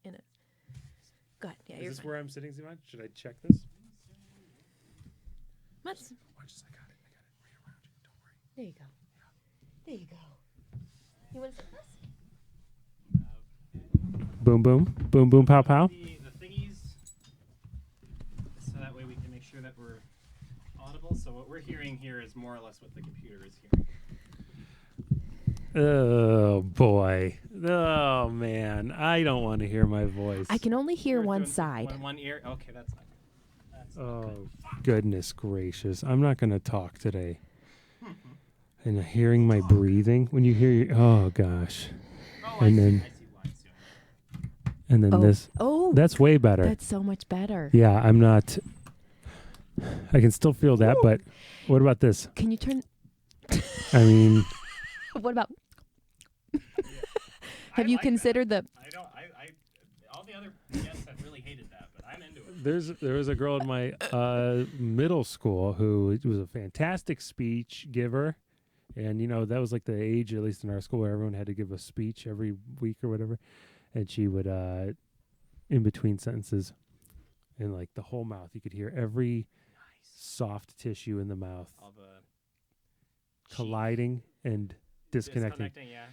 in it. Go ahead. Yeah, Is you're this fine. where I'm sitting, Zivan? Should I check this? Let's, Watch this. I got it. Right around you. Don't worry. there you go. There you go. You want to sit this? Boom, boom. Boom, boom, pow, pow. The thingies, so that way we can make sure that we're audible. So what we're hearing here is more or less what the computer is hearing. Oh, boy. Oh, man. I don't want to hear my voice. I can only hear You're one doing side. One ear. Okay, that's not good. That's not Oh, goodness gracious. I'm not going to talk today. And hearing my breathing, when you hear your, oh, gosh. Oh, And I then- see. I see. And then this, Oh, that's way better. that's so much better. Yeah, I'm not, I can still feel that, but what about this? Can you turn? I mean, What about? Have you considered the? I don't. All the other guests have really hated that, but I'm into it. there was a girl in my middle school who was a fantastic speech giver. And, you know, that was like the age, at least in our school, where everyone had to give a speech every week or whatever. And she would, in between sentences, in like the whole mouth, you could hear every soft tissue in the mouth All the colliding and disconnecting. Yeah.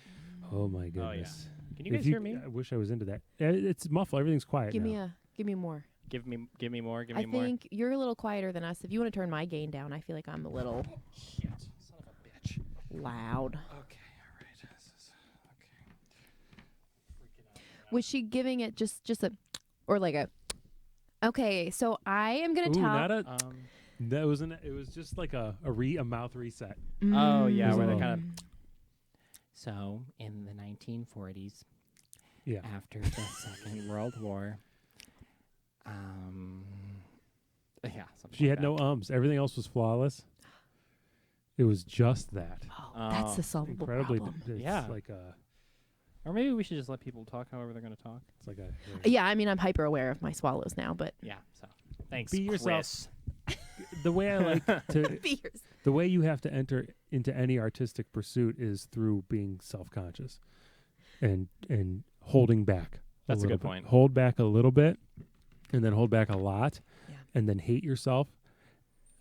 Oh, my goodness. Oh, yeah. Can you If guys hear me? I wish I was into that. It's muffled. Everything's quiet Give now. me more. Give me more. Give I me more. think you're a little quieter than us. If you want to turn my gain down, I feel like I'm a little Shit, son of a bitch. loud. Okay, all right. This is okay. Freaking out now. Was she giving it just a, or like a? Okay, so I am gonna Ooh, tell. not a, that wasn't. It was just like a mouth reset. Oh yeah, where they Mm. kind of. So in the 1940s, Yeah. after the Second World War, yeah, something She like had that. no ums. Everything else was flawless. It was just that. Oh, that's the solvable Incredibly. problem. It's Yeah. like a. Or maybe we should just let people talk however they're going to talk. It's like a. Yeah, I mean, I'm hyper aware of my swallows now, but Yeah. So thanks. Be yourself. Chris. The way I like to. beers. The way you have to enter into any artistic pursuit is through being self-conscious, and holding back. That's a little good bit. point. Hold back a little bit, and then hold back a lot, Yeah. and then hate yourself.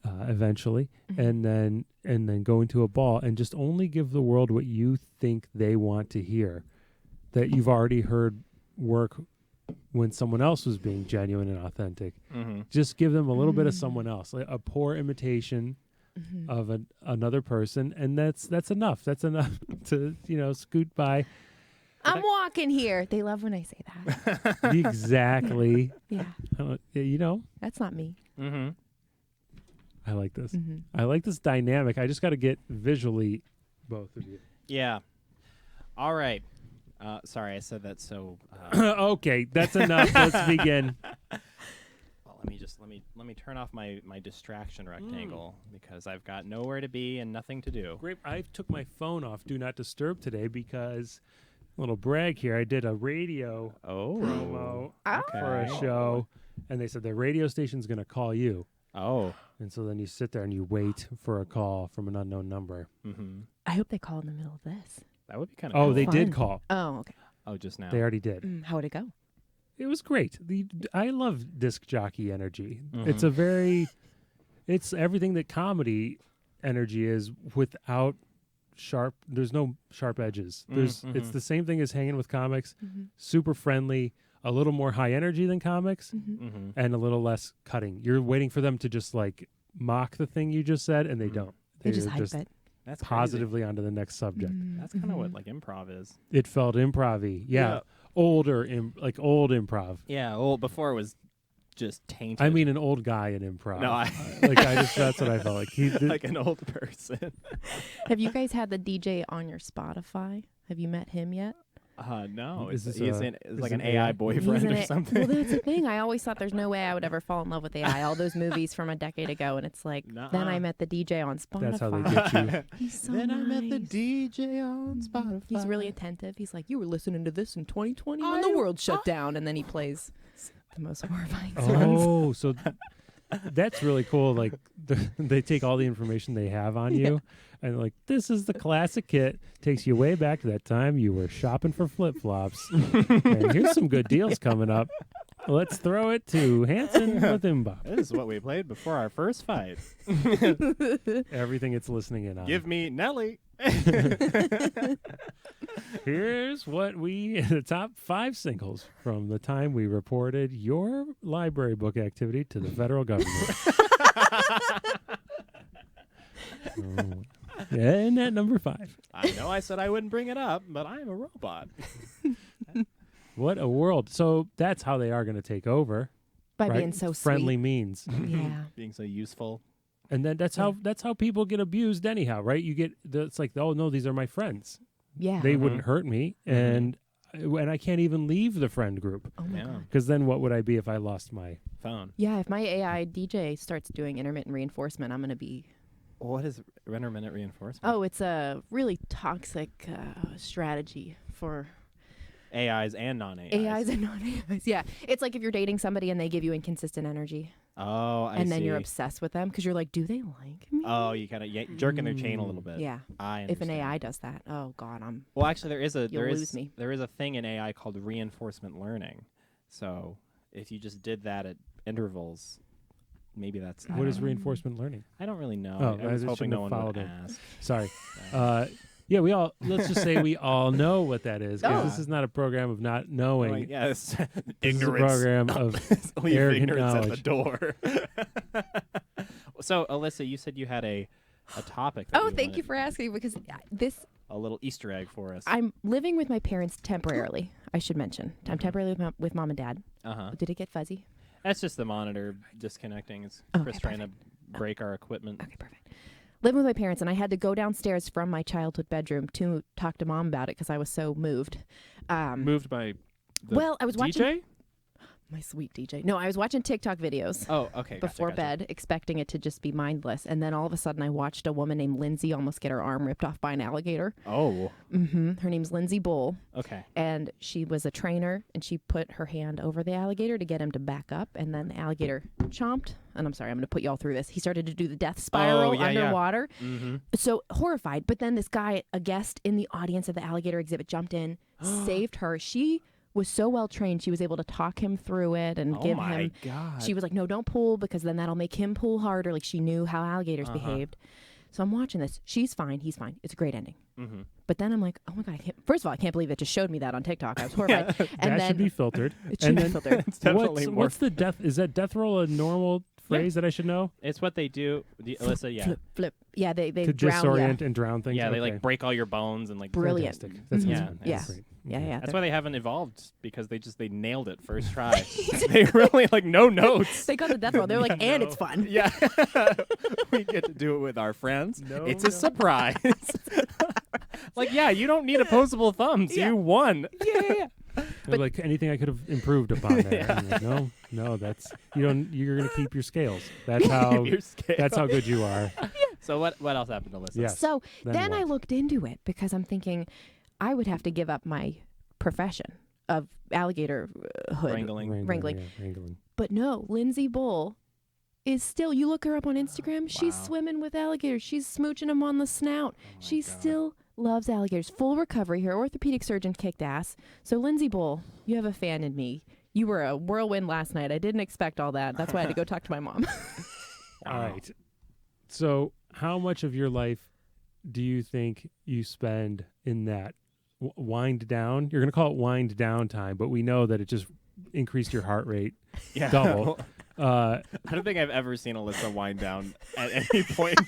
Eventually, Mhm. and then go into a ball and just only give the world what you think they want to hear, that you've already heard work when someone else was being genuine and authentic. Mm-hmm. Just give them a little bit of someone else, like a poor imitation Mhm. of another person, and that's enough. That's enough to scoot by. I'm walking here. They love when I say that. Exactly. Yeah, that's not me. Mm-hmm. I like this. Mhm. I like this dynamic. I just got to get visually both of you. Yeah. All right. Sorry, I said that so. Okay, that's enough. Let's begin. Well, let me turn off my distraction rectangle because I've got nowhere to be and nothing to do. Great. I took my phone off Do Not Disturb today because, little brag here, I did a radio promo for a show, and they said the radio station's going to call you. Oh. And so then you sit there and you wait for a call from an unknown number. Mm-hmm. I hope they call in the middle of this. That would be kind of. Oh, cool. they did Fun. call. Oh, okay. Oh, just now. They already did. How'd it go? It was great. I love disc jockey energy. Mhm. It's everything that comedy energy is without there's no sharp edges. It's the same thing as hanging with comics. Mm-hmm. Super friendly, a little more high energy than comics, Mm-hmm. Mm-hmm. and a little less cutting. You're waiting for them to just like mock the thing you just said, and they don't. They just They're hype it. That's positively onto the next subject. Mhm. That's kind of what Mhm. like improv is. It felt improv-y. Yeah. Older, old improv. Yeah. Well, before it was just tainted. I mean, an old guy in improv. No, That's what I felt like. like an old person. Have you guys had the DJ on your Spotify? Have you met him yet? No. Is this he's a- like is an it AI AI? boyfriend or something. Well, that's the thing. I always thought there's no way I would ever fall in love with AI. All those movies from a decade ago, and it's like, Nuh-uh. then I met the DJ on Spotify. That's how they get you. He's so Then I met the nice. DJ on Spotify. He's really attentive. He's like, you were listening to this in 2020 when the world shut down, and then he plays the most horrifying songs. Oh, so that's really cool. Like they take all the information they have on you, and like this is the classic kit. Takes you way back to that time you were shopping for flip flops. And here's some good deals coming up. Let's throw it to Hanson with Mbop. This is what we played before our first fight. Everything it's listening in on. Give me Nelly. Here's what the top 5 singles from the time we reported your library book activity to the federal government. And at number 5. I know I said I wouldn't bring it up, but I'm a robot. What a world. So that's how they are going to take over. By right? being so friendly sweet. means. Yeah. Being so useful. And then that's how people get abused anyhow, right? You get it's like, oh no, these are my friends. Yeah. They wouldn't hurt me, and I can't even leave the friend group. Oh my God. Because then what would I be if I lost my phone? Yeah, if my AI DJ starts doing intermittent reinforcement, I'm going to be... What is intermittent reinforcement? Oh, it's a really toxic strategy for... AIs and non-AIs. AIs and non-AIs, yeah. It's like if you're dating somebody and they give you inconsistent energy. Oh, I see. And then you're obsessed with them because you're like, do they like me? Oh, you kind of jerking their chain a little bit. Yeah. I If an understand. AI does that, oh God, Well, actually, there is lose a thing in AI called reinforcement learning. So if you just did that at intervals, maybe that's... What is reinforcement learning? I don't really know. Oh, I was I hoping shouldn't no have one would followed it. ask. Sorry. Yeah, let's just say we all know what that is. 'Cause Oh. this is not a program of not knowing. Like, yes, This is a ignorance. program of Leave arrogant ignorance knowledge. at the door. So, Alyssa, you said you had a topic. That Oh, you thank you wanted- for asking because a little Easter egg for us. I'm living with my parents temporarily, I should mention. I'm temporarily with mom and dad. Uh-huh. Did it get fuzzy? That's just the monitor disconnecting. It's Okay, Chris trying to break our equipment. Okay, perfect. Living with my parents, and I had to go downstairs from my childhood bedroom to talk to mom about it because I was so moved. Moved by the Well, I was watching DJ? my sweet DJ. No, I was watching TikTok videos Oh, okay. before bed, expecting it to just be mindless, and then all of a sudden, I watched a woman named Lindsay almost get her arm ripped off by an alligator. Oh, Her name's Lindsay Bull, okay. and she was a trainer, and she put her hand over the alligator to get him to back up, and then the alligator chomped. And I'm sorry, I'm going to put you all through this. He started to do the death spiral yeah, yeah. underwater. Mm-hmm. So horrified. But then this guy, a guest in the audience of the alligator exhibit, jumped in, saved her. She was so well trained. She was able to talk him through it and give him. God. She was like, no, don't pull because then that'll make him pull harder. Like she knew how alligators behaved. So I'm watching this. She's fine. He's fine. It's a great ending. Mm-hmm. But then I'm like, oh my God. First of all, I can't believe it just showed me that on TikTok. I was horrified. And that then should be filtered. it should be filtered. It's definitely more. What's the death? Is that death roll a normal phrase that I should know? It's what they do, Alyssa. Yeah, Flip. Yeah, they To drown disorient ya. and drown things? yeah. They Okay. like break all your bones and like. Brilliant. Fantastic. That's Mhm. awesome. Yeah. That's great. Yeah, Okay. yeah. That's why they haven't evolved because they nailed it first try. They really like no notes. They got the death roll. They're like, and it's fun. Yeah, we get to do it with our friends. It's a surprise. Like, yeah, you don't need opposable thumbs. Yeah. You won. Yeah. They're like anything I could have improved upon there. And I'm like, no, that's you're gonna keep your scales. That's how Your scale. that's how good you are. So what else happened, Alyssa? Yes. So then I what? looked into it because I'm thinking I would have to give up my profession of alligator hood. Wrangling. Wrangling. Yeah, wrangling. But no, Lindsay Bull is still, you look her up on Instagram, she's Wow. swimming with alligators. She's smooching them on the snout. She God. still loves alligators. Full recovery. Her orthopedic surgeon kicked ass. So Lindsay Bull, you have a fan in me. You were a whirlwind last night. I didn't expect all that. That's why I had to go talk to my mom. All right. So, how much of your life do you think you spend in that wind down? You're going to call it wind down time, but we know that it just increased your heart rate Yeah. double. I don't think I've ever seen Alyssa wind down at any point.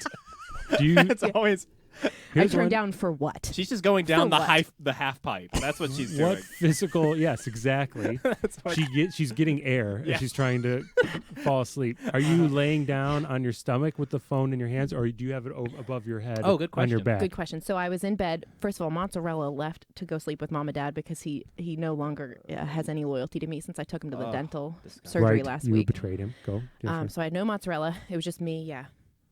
Do you? It's always I Here's turned one- down for what? she's just going down For what? the half pipe. That's what she's What doing. physical? Yes, exactly. That's what She's getting air Yeah. and she's trying to fall asleep. Are you laying down on your stomach with the phone in your hands, or do you have it above your head? Oh, good On your question. back. Good question. So I was in bed. First of all, Mozzarella left to go sleep with mom and dad because he no longer has any loyalty to me since I took him to the Oh, dental disgusting. surgery Right, last you week. betrayed him. Go. So I had no mozzarella. It was just me,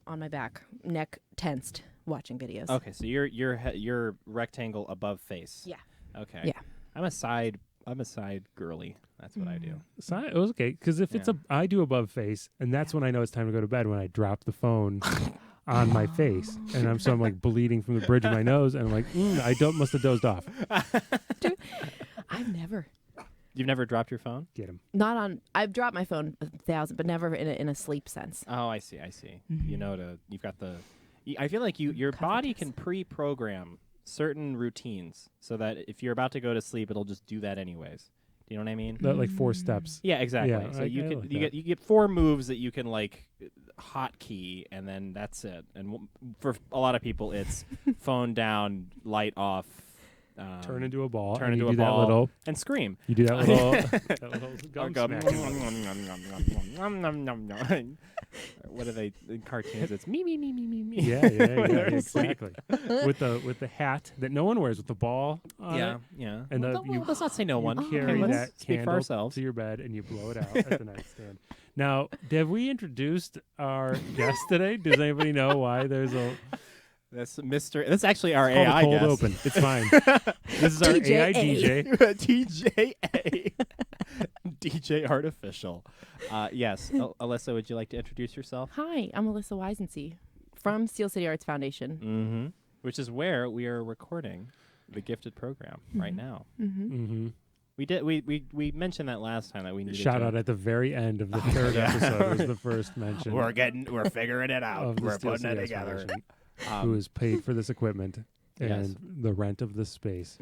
on my back, neck tensed, watching videos. Okay, so you're rectangle above face. Yeah. Okay. Yeah. I'm a side I'm a side girly. That's what I do. So it was okay because if it's I do above face, and that's when I know it's time to go to bed. When I drop the phone on my face, and I'm like bleeding from the bridge of my nose, and I'm like, I must have dozed off. Dude, I've never. You've never dropped your phone? Get him. Not on. I've dropped my phone 1,000, but never in a sleep sense. Oh, I see. Mm-hmm. You know, you've got the. I feel like your body can pre-program certain routines so that if you're about to go to sleep, it'll just do that anyways. Do you know what I mean? That like 4 steps. Yeah, exactly. Yeah, So I you like get 4 moves that you can like hotkey, and then that's it. And for a lot of people, it's phone down, light off, Turn into a ball. turn and into you a do ball, that little. and scream. You do that little. that little Or gum go, smack. what are they in cartoons? It's me. Yeah, exactly. with the hat that no one wears, with the ball on it. Yeah. And Well, let's not say no one. You carry let's that speak for candle ourselves. to your bed and you blow it out at the nightstand. Now, have we introduced our guest today? Does anybody know why there's a That's Mr. That's actually our called AI a cold guest. open? It's fine. This is our AI DJ. DJA. DJ Artificial. Yes. Alyssa, would you like to introduce yourself? Hi, I'm Alyssa Wisensee from Steel City Arts Foundation. Mm-hmm. Which is where we are recording the Gifted program right now. Mm-hmm. We did. We mentioned that last time that we needed Shout to out at the very end of the third episode was the first mention. We're figuring it out. of the We're Steel putting it City Arts together. Foundation, who has paid for this equipment Yes. and the rent of the space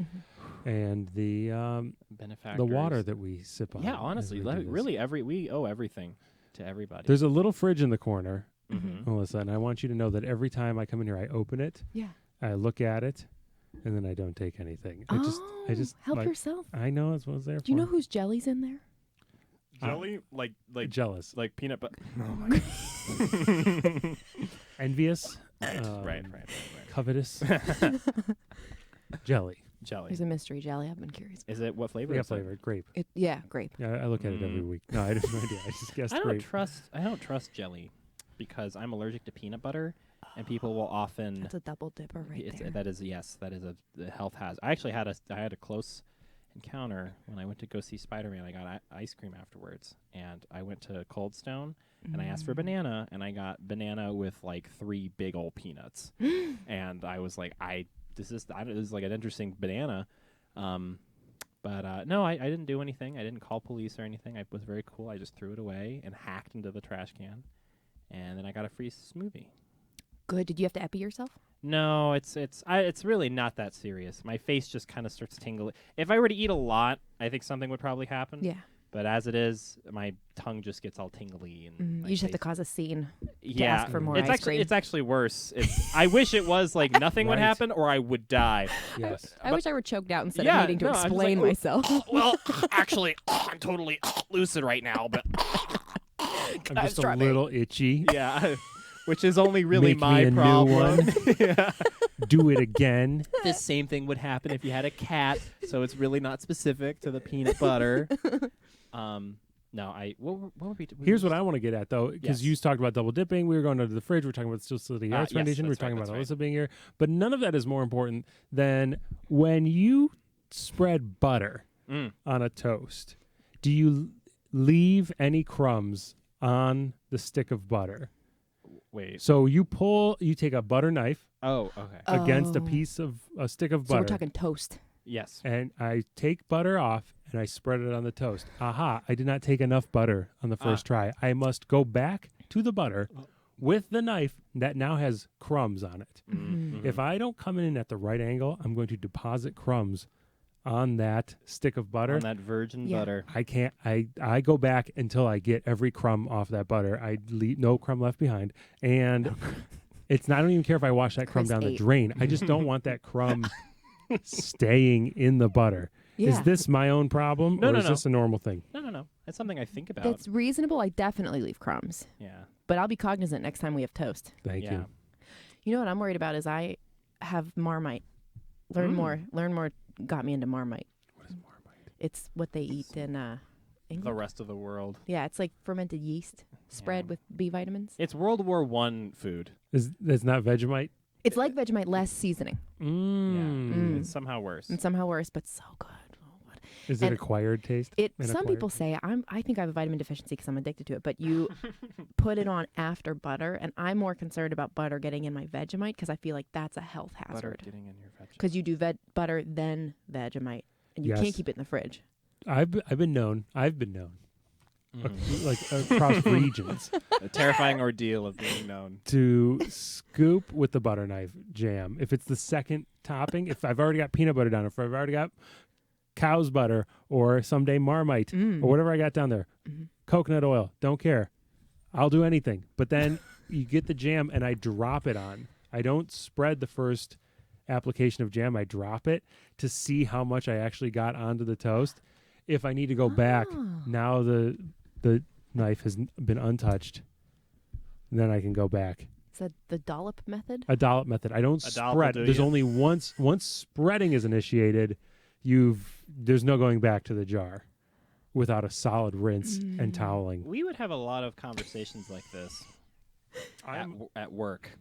and the Benefactors. water that we sip on. Yeah, as honestly, we do this. really, we owe everything to everybody. There's a little fridge in the corner, Mm-hmm. Alyssa, and I want you to know that every time I come in here, I open it, Yeah. I look at it, and then I don't take anything. I just help like, yourself. I know that's what it's there for. Do you know whose jelly's in there? Jelly, like Jealous, like peanut butter. envious, right. covetous, jelly. Jelly. There's a mystery jelly. I've been curious. Is it what flavor? We got is it? flavored grape. Yeah, grape. Yeah, I look at it every week. No, I have no idea. I just guessed I grape. don't trust jelly because I'm allergic to peanut butter, and people will often. That's a double dipper right there. That is a health hazard. I actually had a close encounter when I went to go see Spider-Man. I got ice cream afterwards, and I went to Cold Stone and I asked for banana, and I got banana with like 3 big old peanuts, and I was like, this is like an interesting banana. But no, I didn't do anything. I didn't call police or anything. I was very cool. I just threw it away and hacked into the trash can, and then I got a free smoothie. Good. Did you have to epi yourself? No, it's really not that serious. My face just kind of starts tingling. If I were to eat a lot, I think something would probably happen. Yeah. But as it is, my tongue just gets all tingly, and my You just have to face- cause a scene. yeah, ask for more it's ice actually cream. it's actually worse. I wish it was like nothing would Right. happen or I would die. Yes. I wish I were choked out instead Yeah, of needing to no, I'm just explain like, myself. Well, actually, I'm totally lucid right now, but I'm just a little itchy. yeah, which is only really Make my me a new problem. one. Yeah. Do it again. This same thing would happen if you had a cat, so it's really not specific to the peanut butter. No, what were we? Here's what I want to get at, though, because Yes. you talked about double dipping. We were going under the fridge. We were talking about Steel City Arts yes, Foundation. We were that's right, talking about that's Alyssa being here. But none of that is more important than when you spread butter on a toast, do you leave any crumbs on the stick of butter? Wait. So you take a butter knife Oh, okay. against a Oh. stick of So butter. we're talking toast. Yes. And I take butter off and I spread it on the toast. Aha, I did not take enough butter on the first try. I must go back to the butter with the knife that now has crumbs on it. Mm-hmm. If I don't come in at the right angle, I'm going to deposit crumbs on that stick of butter. On that virgin Yeah. butter. I can't. I go back until I get every crumb off that butter. I leave no crumb left behind, and it's not. I don't even care if I wash that crumb Chris down the ate. drain. I just don't want that crumb staying in the butter. Yeah. Is this my own problem, No, or no, is no. this a normal thing? No. That's something I think about. That's reasonable. I definitely leave crumbs, yeah. but I'll be cognizant next time we have toast. Thank Yeah. you. You know what I'm worried about is I have Marmite. Learn more. Got me into Marmite. What is Marmite? It's what they eat in The England. rest of the world. Yeah, it's like fermented yeast spread Yeah. with B vitamins. It's World War I food. It's not Vegemite. It's like Vegemite, less seasoning, Mm. It's somehow worse. and somehow worse, but so good. Oh, what? Is it And acquired taste? Some people say I think I have a vitamin deficiency because I'm addicted to it. But you put it on after butter, and I'm more concerned about butter getting in my Vegemite because I feel like that's a health Butter hazard. getting in your Vegemite. Because you do butter then Vegemite, and you Yes. can't keep it in the fridge. I've been known. Mhm. Like across regions, A terrifying ordeal of being known. to scoop with the butter knife jam. If it's the second topping, if I've already got peanut butter down, if I've already got cow's butter or someday Marmite or whatever I got down there, coconut oil, don't care. I'll do anything. But then you get the jam and I drop it on. I don't spread the first application of jam. I drop it to see how much I actually got onto the toast. If I need to go back, now the knife has been untouched. Then I can go back. Is that the dollop method? A dollop method. I don't A dollop spread. will do There's ya. only once spreading is initiated, there's no going back to the jar without a solid rinse and toweling. We would have a lot of conversations like this at work.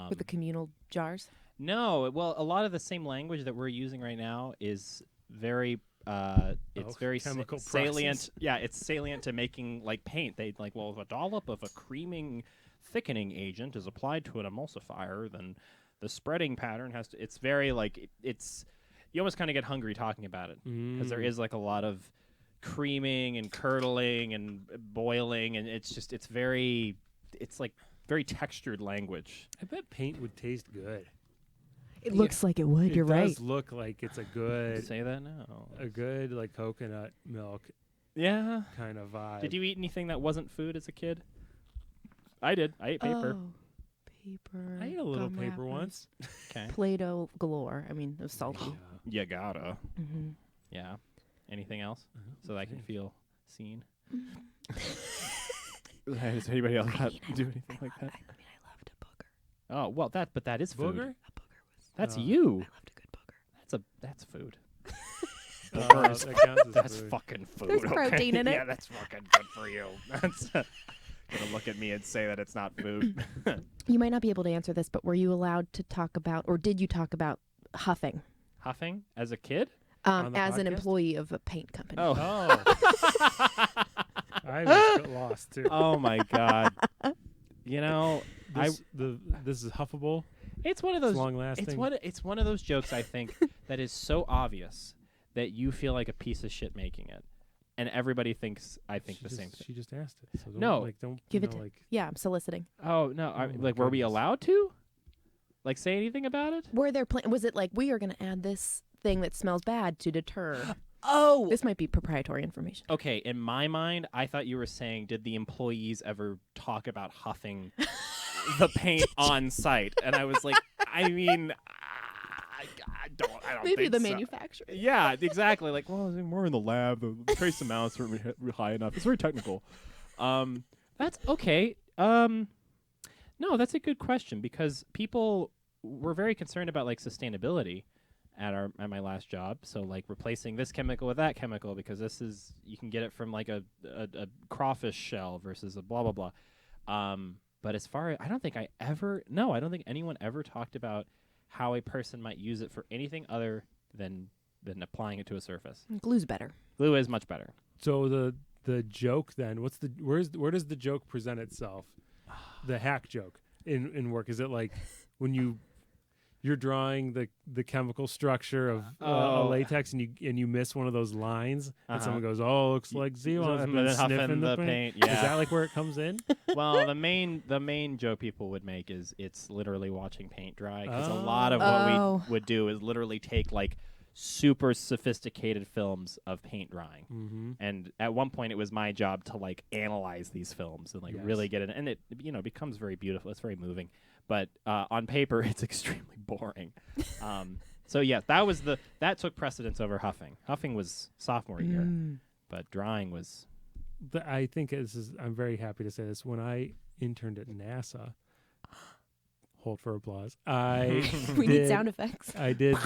With the communal jars? No, well, a lot of the same language that we're using right now is very very chemical salient. process. Yeah, it's salient to making like paint. They like, well, if a dollop of a creaming thickening agent is applied to an emulsifier, then the spreading pattern has to. It's very like it's. You almost kind of get hungry talking about it because there is like a lot of creaming and curdling and boiling, and it's like very textured language. I bet paint would taste good. It looks like it would. You're It right. does look like it's a good, Say that now. like coconut milk Yeah. kind of vibe. Did you eat anything that wasn't food as a kid? I did. I ate paper. Oh, paper. I ate a little gum paper wrappers. once. Okay. Play-Doh galore. I mean, it was salty. You gotta. Mm-hmm. Yeah. Anything else? So that I can feel seen. Does anybody else do anything like that? I mean, I loved a booger. Oh well, but that is food. Booger? A booger was. That's Oh. you. I loved a good booger. That's food. That counts as That's food. fucking food. There's okay? protein in it. Yeah, that's fucking good for you. That's gonna look at me and say that it's not food. You might not be able to answer this, but were you allowed to talk about, or did you talk about huffing Huffing as a kid? On the as an podcast? employee of a paint company? Oh. I was lost too. Oh my god. You know, This is huffable. it's one of It's those. long lasting. It's one of those jokes I think that is so obvious that you feel like a piece of shit making it, and everybody thinks I think the same thing. She just asked it. So don't, No. don't Give you it know, to- like Yeah, I'm soliciting. Oh no! Oh my Like, were we goodness. allowed to, like, say anything about it? Were there was it like, we are going to add this thing that smells bad to deter? Oh, This might be proprietary information. okay. In my mind, I thought you were saying, did the employees ever talk about huffing the paint on site? And I was like, I mean, I don't Maybe think the so. manufacturer. Yeah, exactly. Like, well, we're in the lab. The trace amounts weren't high enough. It's very technical. That's okay. No, that's a good question because people were very concerned about like sustainability at my last job. So like replacing this chemical with that chemical because this is you can get it from like a crawfish shell versus a blah blah blah. But as far as I don't think anyone ever talked about how a person might use it for anything other than applying it to a surface. Glue's better. Glue is much better. so the joke then. Where does the joke present itself? The hack joke in work, is it like when you're drawing the chemical structure of a latex and you miss one of those lines and someone goes, "Oh, looks like Zivan's And been then huffing sniffing the the paint." paint, yeah. Is that like where it comes in? Well, the main joke people would make is it's literally watching paint dry because a lot of what Oh. we would do is literally take like super sophisticated films of paint drying. Mm-hmm. And at one point, it was my job to like analyze these films and like Yes. really get it. And it becomes very beautiful. It's very moving. But on paper, it's extremely boring. So yeah, that took precedence over huffing. Huffing was sophomore year, but drawing was. I think I'm very happy to say this. When I interned at NASA, hold for applause. We need did- sound effects. I did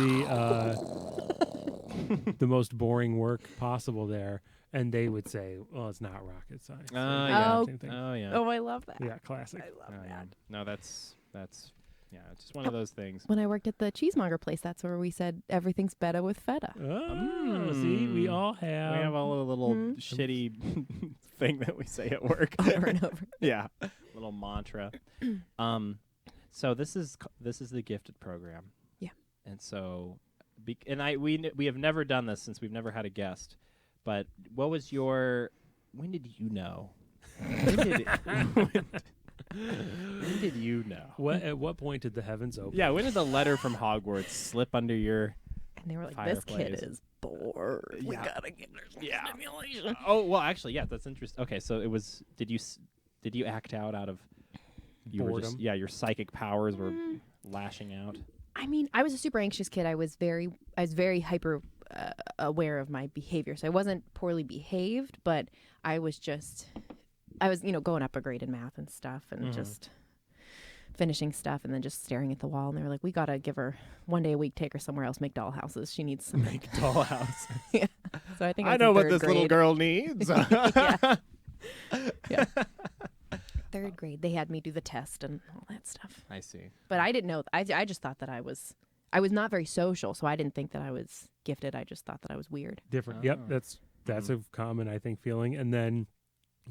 the most boring work possible there, and they would say, "Well, it's not rocket science." Yeah. Oh. Same thing. Oh yeah. Oh, I love that. Yeah, classic. I love Oh, yeah. that. No, that's Yeah, it's just one of those things. When I worked at the cheesemonger place, that's where we said everything's better with feta. Oh, see, we all We have. have a little Mhm. shitty thing that we say at work. Over and over. Yeah, little mantra. So this is the gifted program. Yeah. And so, we have never done this since we've never had a guest. But what was when did you know? when did you know? At what point did the heavens open? Yeah, when did the letter from Hogwarts slip under your? And they were like, this kid Fireplace. is bored. We Yeah. gotta get her some stimulation. Oh well, actually, yeah, that's interesting. Okay, so it was. Did you act out of? You were just, Boredom. your psychic powers were lashing out. I mean, I was a super anxious kid. I was very hyper aware of my behavior. So I wasn't poorly behaved, but I was going up a grade in math and stuff and just finishing stuff and then just staring at the wall. And they were like, we got to give her one day a week, take her somewhere else, make dollhouses. She needs some. Make dollhouse. Yeah. So I think I was know in what third this little grade. girl needs. Yeah. Third grade, they had me do the test and all that stuff. I see. But I didn't know. I just thought that I was not very social, so I didn't think that I was gifted. I just thought that I was weird. Different. Yep, Oh. that's a common, I think, feeling. And then,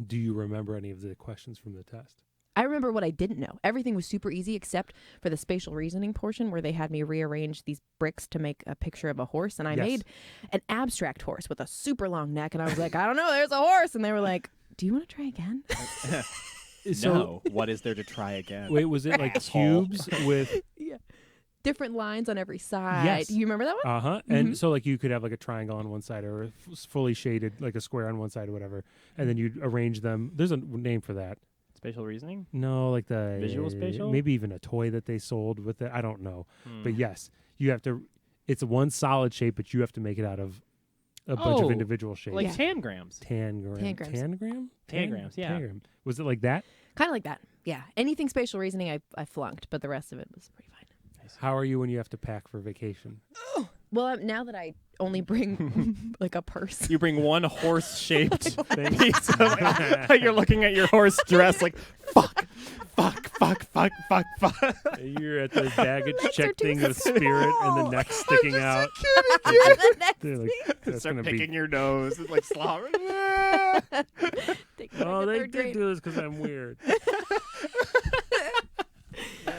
do you remember any of the questions from the test? I remember what I didn't know. Everything was super easy except for the spatial reasoning portion where they had me rearrange these bricks to make a picture of a horse. And I Yes. made an abstract horse with a super long neck. And I was like, I don't know, there's a horse. And they were like, do you want to try again? So, No. What is there to try again? wait, was it like Asshole. cubes with? Yeah. Different lines on every side. Yes. You remember that one? And so like you could have like a triangle on one side or fully shaded like a square on one side or whatever, and then you'd arrange them. There's a name for that. Spatial reasoning? No, like the Visual spatial? maybe even a toy that they sold with it. I don't know, Hmm. but yes, you have to. It's one solid shape, but you have to make it out of a bunch of Oh, individual shapes. Like Yeah. tangrams. Tangrams. Tangrams, yeah. Tangram. Was it like that? Kind of like that. Yeah. Anything spatial reasoning, I flunked, but the rest of it was pretty fine. How are you when you have to pack for vacation? Well, now that I only bring like a purse. You bring one horse-shaped Thing? piece of you're looking at your horse dress like, fuck. You're at the baggage Legs check are too thing with spirit and the small. neck sticking out. The next They're like, that's Start gonna picking be. your nose and like slobbering. thing back Oh, in they third did grade. do this because I'm weird.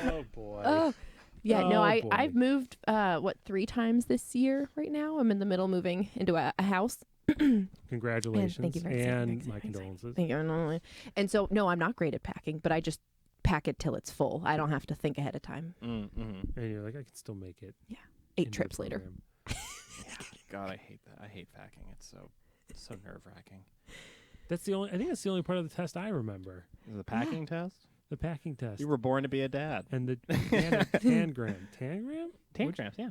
Oh boy. Oh. Yeah, no, Oh, boy. I've moved 3 times this year right now. I'm in the middle moving into a house. Congratulations thank you very much. and Thanks, my thanks. condolences. Thank you. And so no, I'm not great at packing, but I just pack it till it's full. I don't have to think ahead of time. Mm-hmm. And you're like, I can still make it. 8 into the trips later. program. God, I hate that. I hate packing. It's so nerve-wracking. That's the only. I think that's the only part of the test I remember. The packing test? The packing test. You were born to be a dad. and the tangram. Tangram? Tangrams, yeah.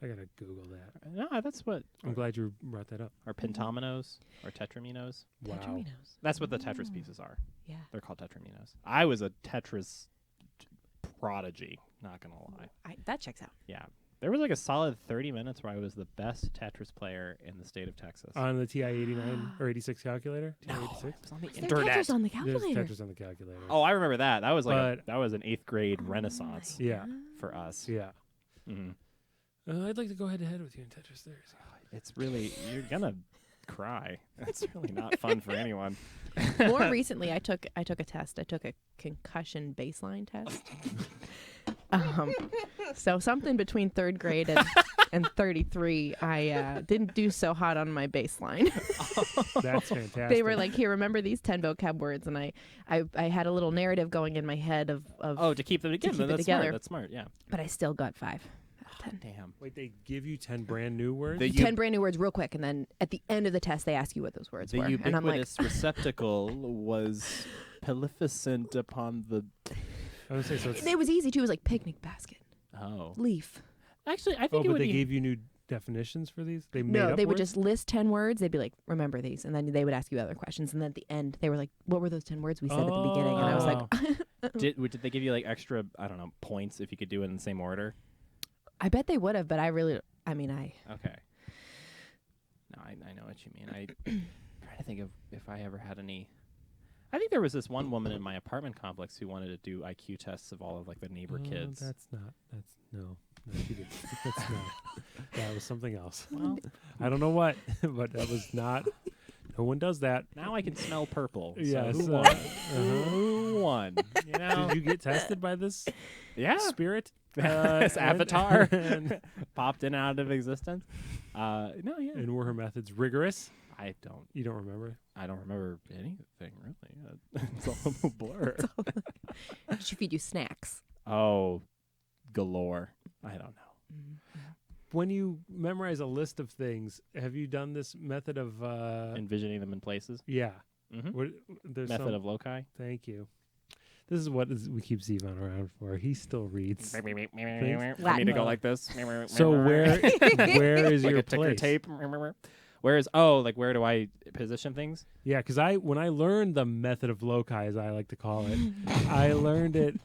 I gotta Google that. No, that's what. I'm glad you brought that up. Or pentominos or tetraminos. Wow. Tetraminos. That's what the Tetris pieces are. Yeah. They're called tetraminos. I was a Tetris prodigy, not going to lie. That checks out. Yeah. There was like a solid 30 minutes where I was the best Tetris player in the state of Texas. On the TI-89 or 86 calculator? no, TI-86? it was on the Is there internet. Tetris on the There's calculator? Tetris on the calculator. Oh, I remember that. That was like But- that was an 8th grade renaissance Yeah. for us. Yeah. hmm I'd like to go head to head with you in Tetris. There's. It's really you're gonna cry. It's really not fun for anyone. More recently, I took a test. I took a concussion baseline test. So something between 3rd grade and 33, I didn't do so hot on my baseline. That's fantastic. They were like, "Here, remember these 10 vocab words," and I had a little narrative going in my head of Oh, to keep them together. keep it That's together. smart. That's smart. Yeah. but I still got 5 out of 10. Damn. Wait, they give you 10 brand new words? The 10 brand new words real quick, and then at the end of the test, they ask you what those words The were, and I'm like, ubiquitous receptacle was prolificent upon the. I would say so. It's, it was easy too. It was like picnic basket, Oh. leaf. Actually, I think oh, it but would they be. gave you new definitions for these? They made No, up they would words? just list 10 words. They'd be like, remember these. And then they would ask you other questions. And then at the end, they were like, what were those 10 words we said at the beginning? And I was like, Did they give you like extra, I don't know, points if you could do it in the same order? I bet they would have, but I Okay. No, I know what you mean. I'm trying to think of if I ever had any. I think there was this one woman in my apartment complex who wanted to do IQ tests of all of like the neighbor kids. No, she didn't. That's not. That was something else. Well, I don't know what, but that was not. No one does that. now I can smell purple. So Yes. who won? Who won? You know? Did you get tested by this Yeah. spirit? This avatar and popped in and out of existence. No, yeah. and were her methods rigorous? You don't remember? I don't remember anything really. It's all a blur. Did she feed you snacks? Oh, galore. I don't know. When you memorize a list of things, have you done this method of Envisioning them in places. yeah? Mm-hmm. What, there's Method some, of loci. Thank you. This is what we keep Zivan around for. He still reads. For me Latin. to go like this. So where is like your a ticker place? tape. Where do I position things? Yeah, because when I learned the method of loci, as I like to call it, I learned it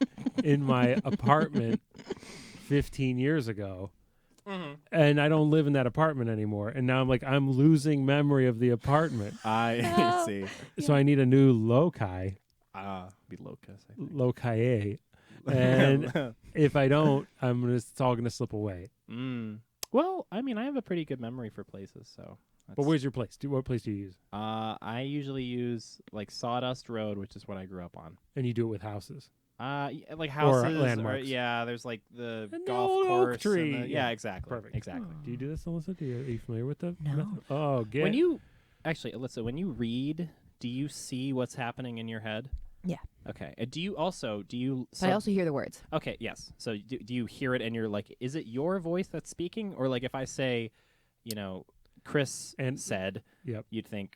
in my apartment 15 years ago. Mm-hmm. And I don't live in that apartment anymore. And now I'm losing memory of the apartment. I see. So I need a new loci, Be locus. I think. loci. And if I don't, it's all going to slip away. Well, I mean, I have a pretty good memory for places, so. But where's your place? What place do you use? I usually use like Sawdust Road, which is what I grew up on. And you do it with houses. Like houses, landmarks. Yeah, there's like the And the golf old oak course. tree. And yeah, exactly. Perfect. Exactly. Do you do this, Alyssa? Are you familiar with the No. method? Oh, get When you actually, Alyssa, when you read, do you see what's happening in your head? Yeah. Okay. Do you also But I also hear the words. Okay. Yes. So do you hear it and you're like, is it your voice that's speaking, or like if I say, Chris said, Yep. you'd think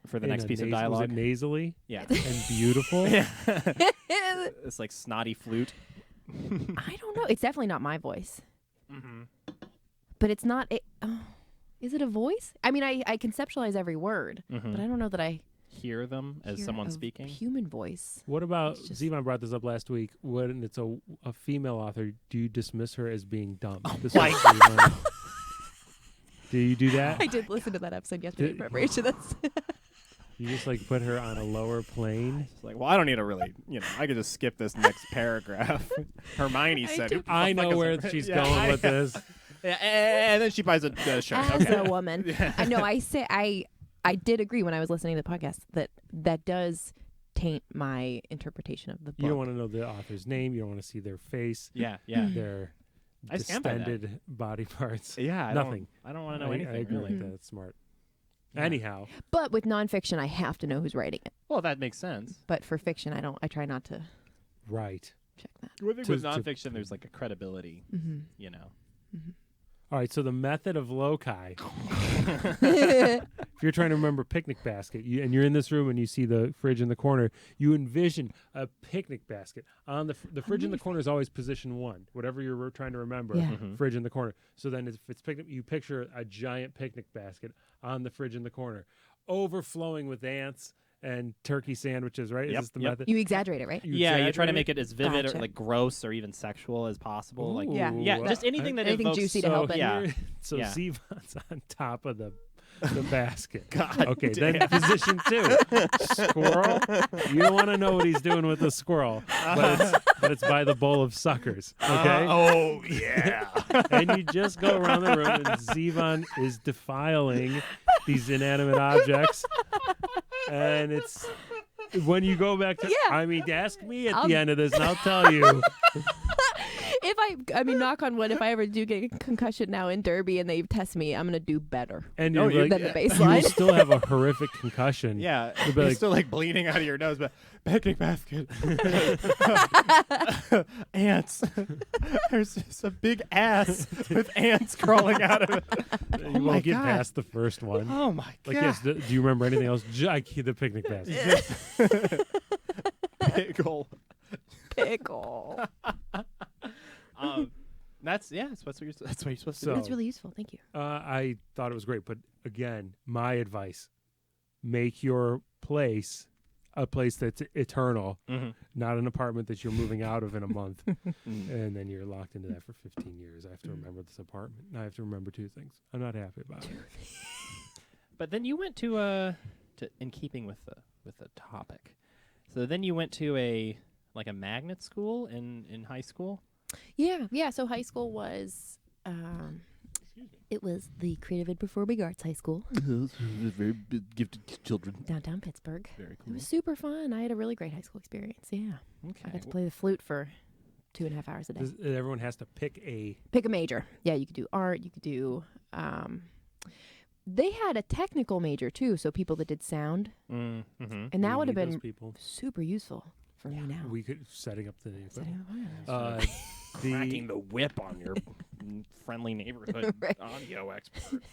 for the in next a piece of Was dialogue. it nasally Yeah. and beautiful? It's like snotty flute. I don't know. It's definitely not my voice. Mm-hmm. But it's not. Is it a voice? I mean, I conceptualize every word, Mm-hmm. but I don't know that I Hear them as hear someone a speaking. Human voice. What about It's just- Zivan brought this up last week? When it's a female author, do you dismiss her as being dumb? This my was Zivan. Do you do that? I did listen to that episode yesterday in preparation to this. You just put her on a lower plane? It's like, well, I don't need to really, I could just skip this next paragraph. Hermione said, do- "Who the I fuck know is where her-" she's Yeah, going with this. Yeah, and then she buys a shirt. As Okay. a woman, I know. I did agree when I was listening to the podcast that does taint my interpretation of the book. You don't want to know the author's name. You don't want to see their face, Yeah. their I stand by that. distended body parts. Yeah. Nothing. I don't want to know I anything. agree really. with that. That's smart. Yeah. Anyhow, But with nonfiction, I have to know who's writing it. Well, that makes sense. But for fiction, I don't. I try not to right. check that. With To- nonfiction, there's like a credibility, Mm-hmm. All right, so the method of loci. If you're trying to remember picnic basket, and you're in this room and you see the fridge in the corner, you envision a picnic basket on the fridge in the corner is always position one. Whatever you're trying to remember, Yeah. Mhm. fridge in the corner. So then, if it's picnic, you picture a giant picnic basket on the fridge in the corner, overflowing with ants and turkey sandwiches. Right? Yep, Is this the yep. method? You exaggerate it, right? You Yeah, you try to exaggerate make it as vivid Gotcha. or like gross or even sexual as possible. Like, Yeah. Ooh, just anything that Anything evokes juicy to help it. Yeah. So Yeah. Zivan's on top of the basket. God Okay, damn. then position two. Squirrel. You don't want to know what he's doing with the squirrel, but it's by the bowl of suckers. Okay? Oh yeah. And you just go around the room and Zivan is defiling these inanimate objects. And it's when you go back to, Yeah. I mean, ask me at I'll- the end of this and I'll tell you. If I mean, knock on wood, if I ever do get a concussion now in Derby and they test me, I'm gonna do better And Oh, you're you- than like, the you baseline. still have a horrific concussion. Yeah. You'll be You're like- still like bleeding out of your nose, but picnic basket. Ants. There's just a big ass with ants crawling out of it. You Oh won't my get God. past the first one. Oh my Like, god. yes, do you remember anything else? The picnic basket. Big ol' Pickle. That's what you're supposed to So- That's really useful. Thank you. I thought it was great, but again, my advice: make your place a place that's eternal, do. Mm-hmm. not an apartment that you're moving out of in a month, and then you're locked into that for 15 years. I have to remember this apartment. I have to remember two things. I'm not happy about it. But then you went to in keeping with with the topic. So then you went to a magnet school in high school. Yeah. So high school was, it was the Creative and Performing Arts High School, Very gifted children. downtown Pittsburgh. Very It cool. was super fun. I had a really great high school experience. Yeah, I Okay. got to play the flute for 2.5 hours a day. Everyone has to pick a. Pick a major. Yeah, you could do art. You could do. They had a technical major too, so people that did sound, Mm-hmm. and that We would have need those been people. super useful for me now. We could setting up the Setting equipment. up- Cracking the whip on your friendly neighborhood Right. audio expert.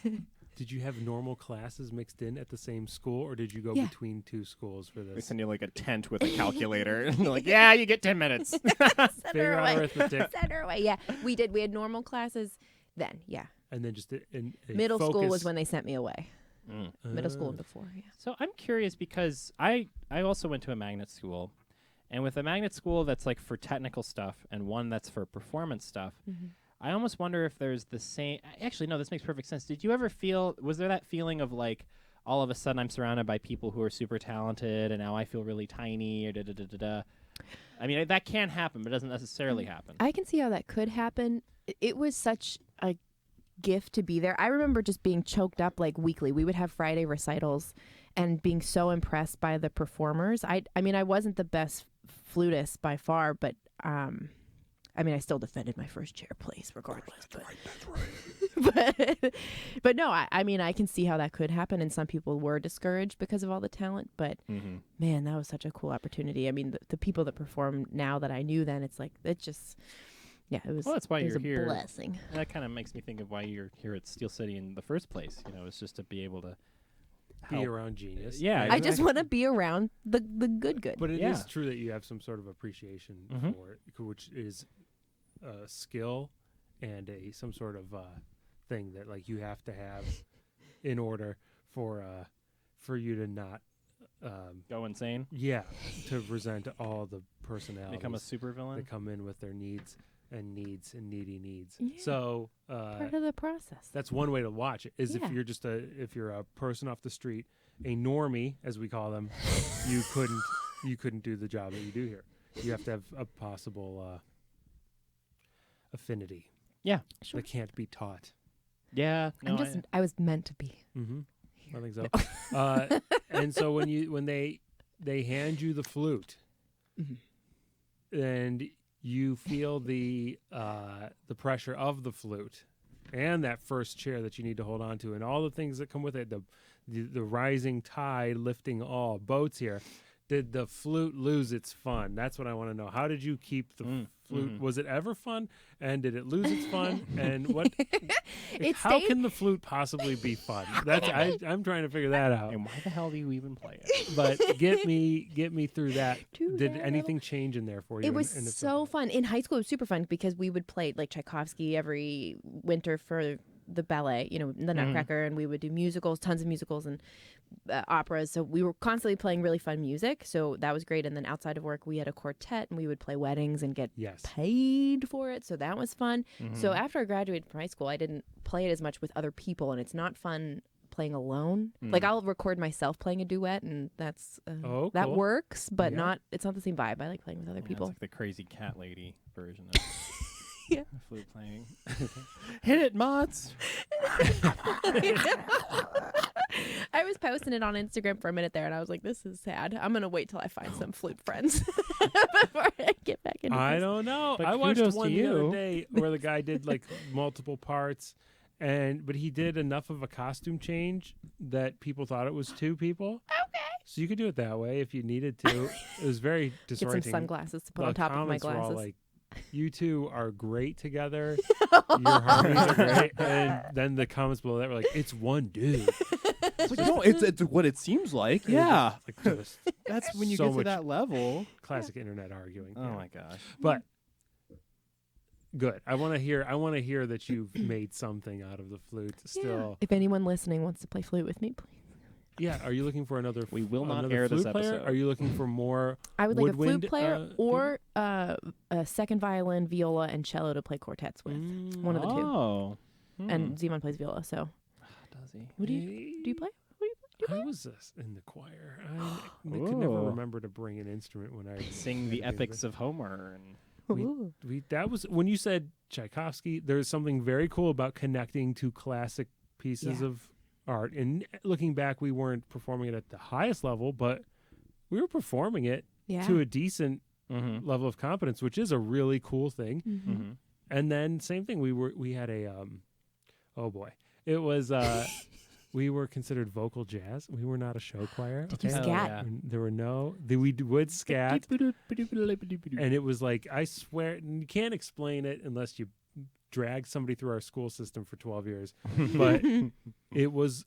Did you have normal classes mixed in at the same school, or did you go Yeah. between two schools for They this? send you like a tent with a calculator. And they're like, yeah, you get 10 minutes. Send Figure her out away. arithmetic, Send her away. Yeah, we did. We had normal classes then. Yeah, and then just a middle school was focus- when they sent me away. Middle school and Uh, before. Yeah. So I'm curious because I also went to a magnet school. And with a magnet school that's like for technical stuff and one that's for performance stuff, I almost wonder if there's the same. Actually, no, this makes perfect sense. Did you ever was there that feeling of like, all of a sudden I'm surrounded by people who are super talented and now I feel really tiny or da-da-da-da-da? I mean, that can happen, but it doesn't necessarily happen. I can see how that could happen. It was such a gift to be there. I remember just being choked up like weekly. We would have Friday recitals and being so impressed by the performers. I mean, I wasn't the best flutist by far, but I mean, I still defended my first chair place regardless. But no, I mean, I can see how that could happen, and some people were discouraged because of all the talent. But man, that was such a cool opportunity. I mean, the people that perform now that I knew then, it's like it just, yeah, it was. Well, that's why it was you're a here. blessing. And that kind of makes me think of why you're here at Steel City in the first place. You know, it's just to be able to be help. around genius. Yeah, I just want to be around the good. But it is Yeah. true that you have some sort of appreciation Mhm. for it, which is a skill and some sort of thing that like you have to have in order for you to not Go insane. to resent all the personalities Become a supervillain. that come in with their needs and needy needs. Yeah. So Part of the process. that's one way to watch it. Is Yeah. if you're a person off the street, a normie as we call them, you couldn't do the job that you do here. You have to have a possible affinity. Yeah. Sure. That can't be taught. Yeah. No, I was meant to be. Mm-hmm. Here. I think so. And so when they hand you the flute, and you feel the pressure of the flute, and that first chair that you need to hold on to, and all the things that come with it, the rising tide lifting all boats here. Did the flute lose its fun? That's what I want to know. How did you keep the flute? Was it ever fun? And did it lose its fun? And what? How can the flute possibly be fun? That's I'm trying to figure that out. And why the hell do you even play it? But get me through that. To Did that anything change in there for you? It was in the so fun. In high school, it was super fun because we would play like Tchaikovsky every winter for the ballet, the Nutcracker, and we would do musicals, tons of musicals and operas. So we were constantly playing really fun music. So that was great. And then outside of work, we had a quartet and we would play weddings and get paid for it. So that was fun. So after I graduated from high school, I didn't play it as much with other people, and it's not fun playing alone. Like I'll record myself playing a duet, and that's that cool. works, but it's not the same vibe. I like playing with other people. It's like the crazy cat lady version of Yeah. flute playing. Hit it, mods. I was posting it on Instagram for a minute there, and I was like, "This is sad. I'm gonna wait till I find some flute friends before I get back into I this." don't know. But I watched kudos to one the you. other day where the guy did like multiple parts, but he did enough of a costume change that people thought it was two people. Okay. So you could do it that way if you needed to. It was very Get disorienting. some sunglasses to put The on top of my comments were all glasses. like, you two are great together. Your harmonies are great. And then the comments below that were like, it's one dude. No, it's what it seems like. Yeah. Like just That's when you so get to much that level. classic internet arguing. Oh Yeah. my gosh. But good. I want to hear that you've made something out of the flute still. If anyone listening wants to play flute with me, please. Yeah. Are you looking for another? We will not another air this flute player? episode. Are you looking for more? I would like a woodwind, flute player or a second violin, viola, and cello to play quartets with. One of the two. Oh. And Zivan plays viola. So, Does he? do you play? I was in the choir. I could never Ooh. remember to bring an instrument when I Sing the epics of Homer. And Ooh. That was when you said Tchaikovsky. There's something very cool about connecting to classic pieces Yeah. of art. And looking back, we weren't performing it at the highest level, but we were performing it Yeah. to a decent mm-hmm. level of competence, which is a really cool thing. Mhm. Mm-hmm. And then same thing. We had a oh boy, it was we were considered vocal jazz. We were not a show choir. Did you okay? scat? yeah. And there were no. We would scat, and it was like I swear you can't explain it unless you drag somebody through our school system for 12 years. But it was.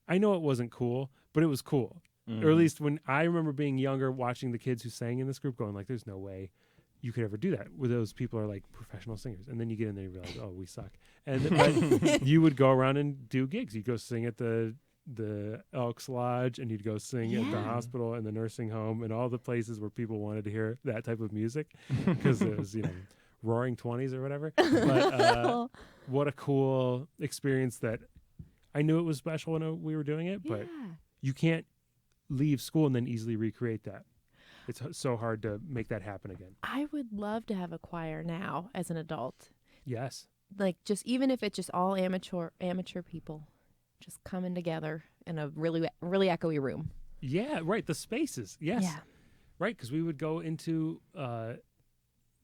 I know it wasn't cool, but it was cool. Mm-hmm. Or at least when I remember being younger, watching the kids who sang in this group, going like, "There's no way you could ever do that." Where those people are like professional singers, and then you get in there and realize, "Oh, we suck." And but you would go around and do gigs. You'd go sing at the Elks Lodge, and you'd go sing at the Yeah. hospital and the nursing home, and all the places where people wanted to hear that type of music because it was Roaring 20s or whatever. But what a cool experience that I knew it was special when we were doing it, but Yeah. you can't leave school and then easily recreate that. It's so hard to make that happen again. I would love to have a choir now as an adult. Yes. Like just even if it's just all amateur people just coming together in a really echoey room. Yeah, right. The spaces. Yes. Yeah. Right, because we would go into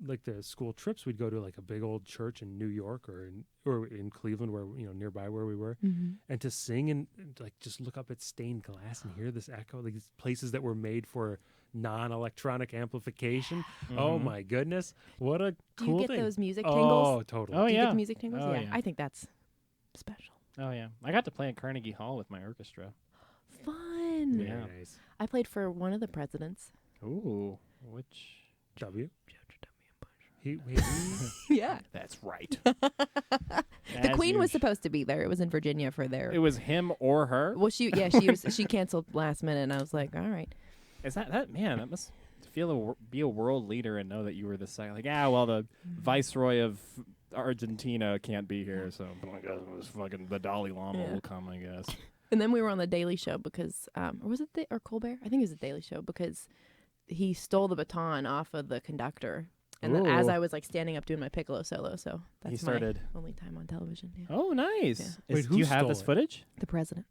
like the school trips. We'd go to like a big old church in New York or in Cleveland, where nearby where we were, Mm-hmm. and to sing and like just look up at stained glass and hear this echo. Like these places that were made for non-electronic amplification. Oh Mhm. my goodness, what a Do cool you get thing! those music Oh, tingles? totally. Oh, Do you yeah. get the music tingles? Oh, yeah. yeah. I think that's special. Oh yeah, I got to play at Carnegie Hall with my orchestra. Fun. Very Yeah. nice. I played for one of the presidents. Ooh, which? W. He Yeah. That's right. The Queen was supposed to be there. It was in Virginia for their. It was him or her. Well, she canceled last minute, and I was like, all right. Is that man? That must be a world leader and know that you were the second. Like, well, the viceroy of Argentina can't be here, so I guess it was fucking the Dalai Lama Yeah. will come, I guess. And then we were on the Daily Show because, or was it or Colbert? I think it was the Daily Show because he stole the baton off of the conductor. And then as Ooh. I was like standing up doing my piccolo solo, so that's He started. my only time on television. Yeah. Oh, nice. Yeah. Wait, Do who you have stole this it? footage? The president.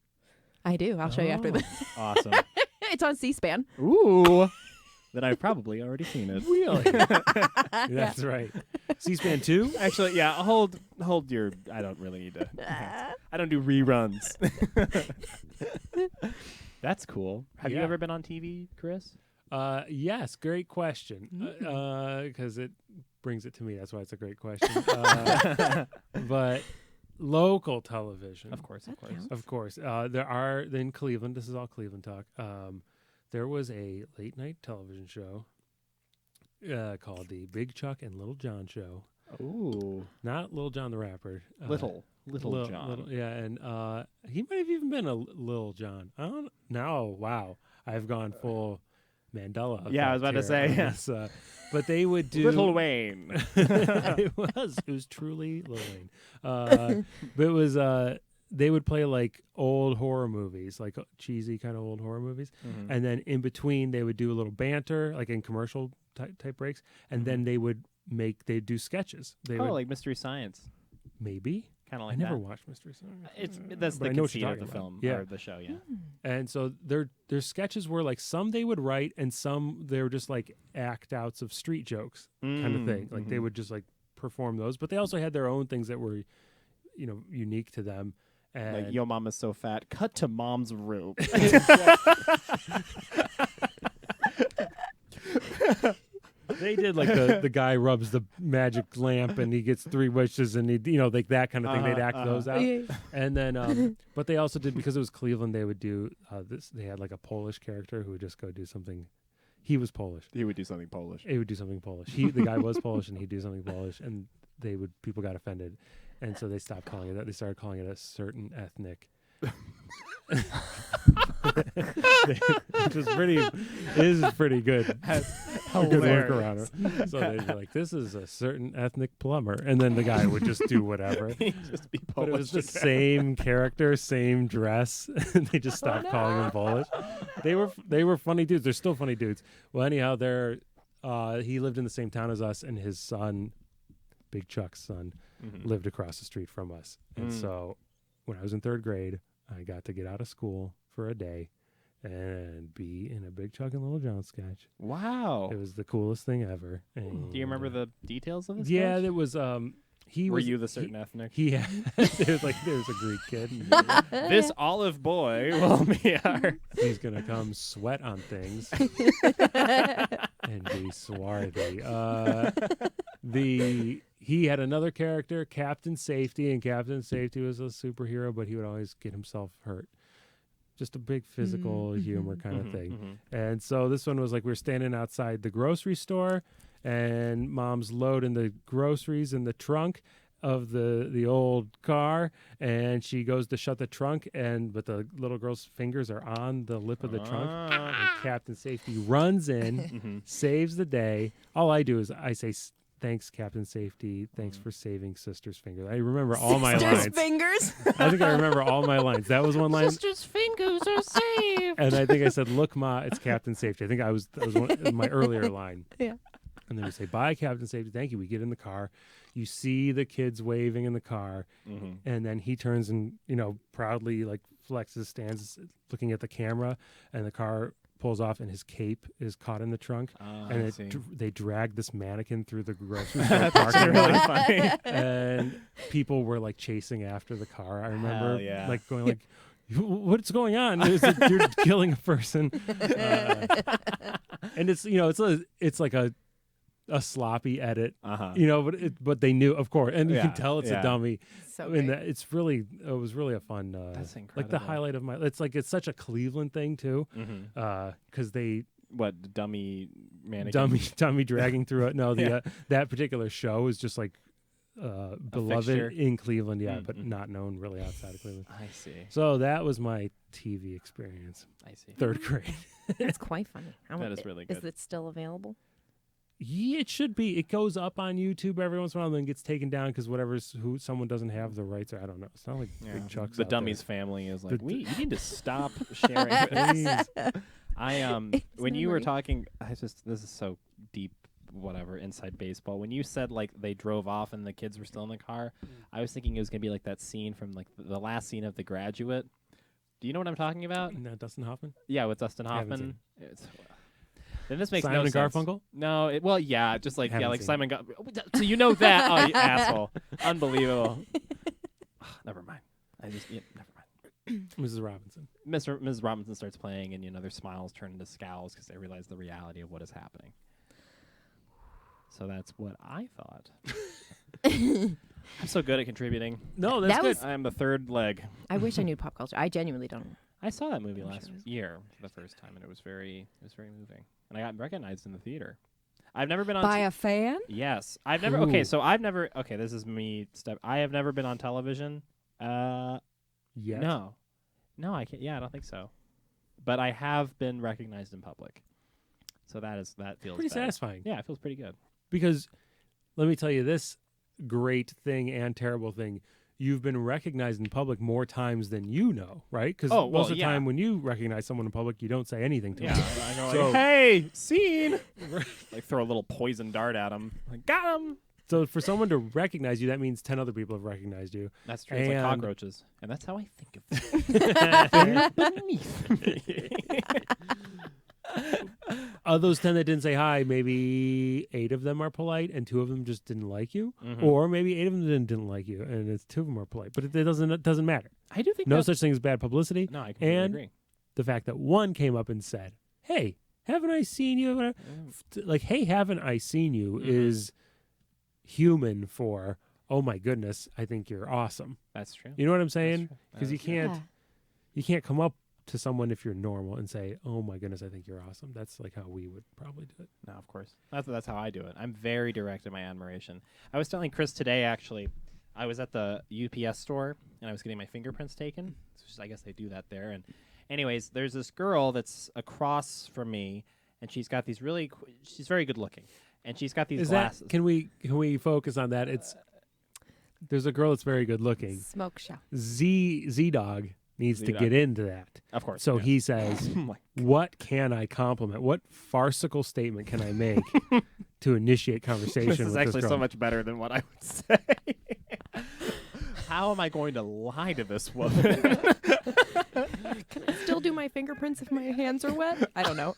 I do. I'll show you after Oh. this. Awesome. It's on C-SPAN. Ooh. Then I've probably already seen it. Really? Yeah. That's right. C-SPAN 2? Actually, yeah. Hold your. I don't really need to. I don't do reruns. That's cool. Have you Yeah. ever been on TV, Chris? Yes, great question. Because it brings it to me. That's why it's a great question. But local television. Of course, That counts. Of course. There are, in Cleveland, this is all Cleveland talk, there was a late night television show called The Big Chuck and Little John Show. Ooh. Not Little John the Rapper. Little John. Yeah, and he might have even been a Little John. I don't know. Wow. I've gone full Mandela. Yeah, I was about to say, yeah. But they would do Little Wayne. it was truly Lil Wayne. But it was they would play like old horror movies, like cheesy kind of old horror movies, Mhm. and then in between they would do a little banter, like in commercial type breaks, and then they'd do sketches. They would, like Mystery Science, maybe. kind of I like never that. watched Mystery Science. That's But the I know what conceit you're of the talking film about. Yeah. or the show. Yeah. And so their sketches were like some they would write, and some they were just like act outs of street jokes kind of thing. Like they would just like perform those, but they also had their own things that were, unique to them. And Like Yo Mama's So Fat. Cut to Mom's room. they did like the guy rubs the magic lamp and he gets 3 wishes and he like that kind of thing. They'd act those out. Yeah. And then but they also did, because it was Cleveland, they would do this. They had like a Polish character who would just go do something. He was Polish. He would do something Polish. He would do something Polish. The guy was Polish and he'd do something Polish, and people got offended, and so they stopped calling it that. They started calling it a certain ethnic. Which is pretty good. could work Hilarious. around it. So they'd be like, "This is a certain ethnic plumber," and then the guy would just do whatever. Just be But it was Polish the again. same character, same dress. They just stopped calling him Polish. They were funny dudes. They're still funny dudes. Well, anyhow, he lived in the same town as us, and his son, Big Chuck's son, lived across the street from us. And so when I was in 3rd grade, I got to get out of school for a day and be in a Big Chuck and Little John sketch. Wow. It was the coolest thing ever. And, Do you remember the details of this? Yeah, sketch? there was. He Were was. you the certain ethnic? He there's a Greek kid. This olive boy will be our. He's gonna come sweat on things and be swarthy. He had another character, Captain Safety, and Captain Safety was a superhero, but he would always get himself hurt. Just a big physical humor kind of thing. And so this one was like we were standing outside the grocery store, and Mom's loading the groceries in the trunk of the old car, and she goes to shut the trunk, but the little girl's fingers are on the lip of the trunk, and Captain Safety runs in, saves the day. All I do is I say, "Thanks, Captain Safety. Thanks for saving Sister's fingers." I remember all my Sister's lines. fingers. I think I remember all my lines. That was one line. Sister's fingers are saved. And I think I said, "Look, Ma, it's Captain Safety." I think that was my earlier line. Yeah. And then we say, "Bye, Captain Safety. Thank you." We get in the car. You see the kids waving in the car. And then he turns and, proudly like flexes, stands looking at the camera, and the car pulls off and his cape is caught in the trunk. And they drag this mannequin through the grocery store parking lot. funny. And people were like chasing after the car. I remember yeah. like going like, "What's going on? You're killing a person." And it's like a sloppy edit, but they knew, of course, and you can tell it's a dummy. So And great. it was really a fun, That's like incredible. the highlight of it's such a Cleveland thing too, because they What dummy mannequin? dummy dragging through it. No, that particular show is just like beloved fixture? in Cleveland, but not known really outside of Cleveland. I see. So that was my TV experience, I see. 3rd grade. That's quite funny. That is really good. Is it still available? Yeah, it should be. It goes up on YouTube every once in a while, and then gets taken down because someone doesn't have the rights, or I don't know. It's not like Big Chuck's. The out there. dummies family is like, The- you need to stop sharing this. Please. When you were memory. talking, this is so deep, whatever, inside baseball. When you said like they drove off and the kids were still in the car, I was thinking it was gonna be like that scene from like the last scene of The Graduate. Do you know what I'm talking about? No, Dustin Hoffman. Yeah, with Dustin Haven't Hoffman. Then this makes Simon no and sense. Garfunkel? No, just like Haven't like seen Simon. So you know that? Oh, you asshole! Unbelievable. Never mind. Never mind. Mrs. Robinson. Mrs. Robinson starts playing, and their smiles turn into scowls because they realize the reality of what is happening. So that's what I thought. I'm so good at contributing. No, that's That good. was- I am the third leg. I wish I knew pop culture. I genuinely don't. I saw that movie I'm last sure it was- year for the first time, and it was very moving. And I got recognized in the theater. I've never been on. By a fan? Yes, I've never. Okay, Ooh. so I've never. Okay, this is me. I have never been on television. Yet. No, I can't. Yeah, I don't think so. But I have been recognized in public, so that feels Pretty better. satisfying. Yeah, it feels pretty good. Because let me tell you this great thing and terrible thing. You've been recognized in public more times than you know, right? Because Oh, most well, of the yeah. time when you recognize someone in public, you don't say anything to Yeah, them. I go So- like, hey, scene. Like throw a little poison dart at him. Like, got him. So for someone to recognize you, that means 10 other people have recognized you. That's true. It's like And- cockroaches, and that's how I think of them. They're beneath me. Of those 10 that didn't say hi, maybe 8 of them are polite and 2 of them just didn't like you. Mhm. Or maybe 8 of them didn't like you and it's 2 of them are polite. But it doesn't matter. I do think No that's- such thing as bad publicity. No, I completely and agree. the fact that one came up and said, "Hey, haven't I seen you?" Like, "Hey, haven't I seen you?" Mhm. is human for, "Oh my goodness, I think you're awesome." That's true. You know what I'm That's saying? true. Because you That's true. can't you can't come up to someone if you're normal and say, "Oh my goodness, I think you're awesome." That's like how we would probably do it. No, of course. That's how I do it. I'm very direct in my admiration. I was telling Chris today, actually, I was at the UPS store and I was getting my fingerprints taken. So I guess they do that there. And anyways, there's this girl that's across from me, and she's got these really. She's very good looking, and she's got these Is glasses. that? Can we focus on that? There's a girl that's very good looking. Smoke show. Z Dog needs to Z-Dog. get into that. Of course. So yeah. he says, Oh my "What can I compliment? What farcical statement can I make to initiate conversation?" This is with actually this so girl? much better than what I would say. How am I going to lie to this woman? Can I still do my fingerprints if my hands are wet? I don't know.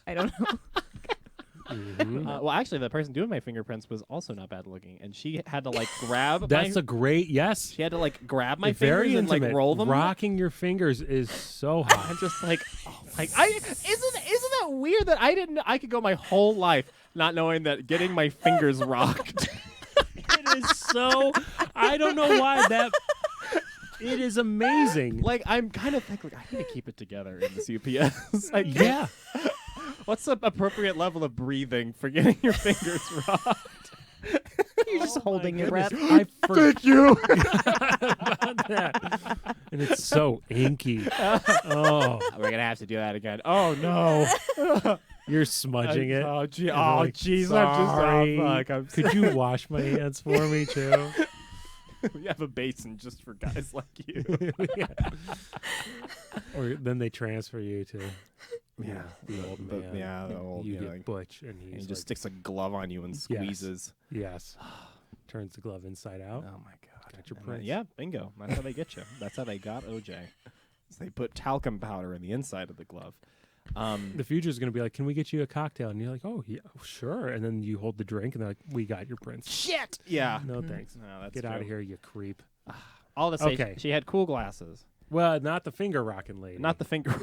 Mhm. Well, actually, the person doing my fingerprints was also not bad looking, and she had to like grab. That's my, a great yes. She had to like grab my Very fingers and intimate. like roll them. Rocking your fingers is so hot. I'm just like, oh my! Isn't that weird that I could go my whole life not knowing that getting my fingers rocked. It is so. I don't know why that. It is amazing. Like I'm kind of thinking, like, I need to keep it together in this UPS. Like, Yeah. what's the appropriate level of breathing for getting your fingers rocked? You're just holding your breath. I forget you about that. And it's so inky. Oh, We're gonna have to do that again. Oh no! you're smudging it. Oh gee! And Oh like, jeez! sorry. I'm just. Oh, fuck! Could you wash my hands for me too? We have a basin just for guys like you. Yeah. Or then they transfer you to Yeah, the old the- man. yeah, the old, You yeah, get like- Butch, and And he's he just like, sticks a glove on you and squeezes. yes, turns the glove inside out. Oh my god! Got your And prints. yeah, bingo. That's how they get you. That's how they got OJ. So they put talcum powder in the inside of the glove. The future is going to be like, can we get you a cocktail? And you're like, oh, yeah, sure. And then you hold the drink, and they're like, we got your prints. Shit. Yeah. No, thanks. No, that's Get out of true. here, you creep. All to say, Okay. she had cool glasses, Well, not the finger rocking lady. not the finger.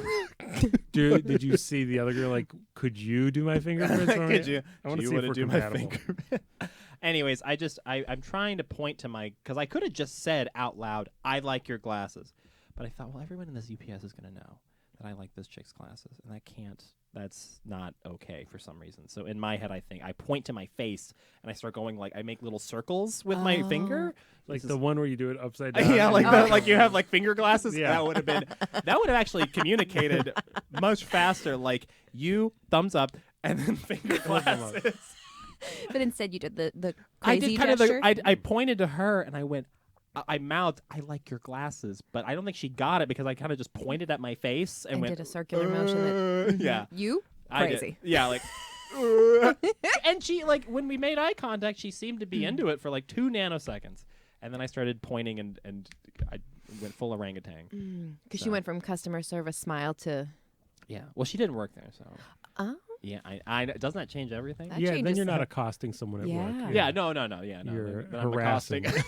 Did you see the other girl? Like, could you do my fingerprints for me? Could you? I want Do to you see if wanna we're do my compatible. finger? Anyways, I'm trying to point to because I could have just said out loud, I like your glasses. But I thought, well, everyone in this UPS is going to know that I like this chick's glasses. And that's not okay for some reason. So in my head, I think I point to my face and I start going I make little circles with my finger. Like This the is- one where you do it upside down. Yeah, like Oh. like you have like finger glasses. Yeah. That would have actually communicated much faster. Like you thumbs up and then finger them up. glasses. But instead, you did the I crazy did kind gesture. of I pointed to her and I went. I mouthed, I like your glasses, but I don't think she got it because I kind of just pointed at my face and, and went did a circular motion. That, yeah. You I did. crazy. Yeah, like and she when we made eye contact, she seemed to be into it for like 2 nanoseconds. And then I started pointing and I went full orangutan. Because So. she went from customer service smile to Yeah. Well, she didn't work there, so oh. yeah, I doesn't that change everything? That Yeah, then changes you're not the- accosting someone at Yeah. work. Yeah, no, yeah, no. You're but I'm harassing. accosting.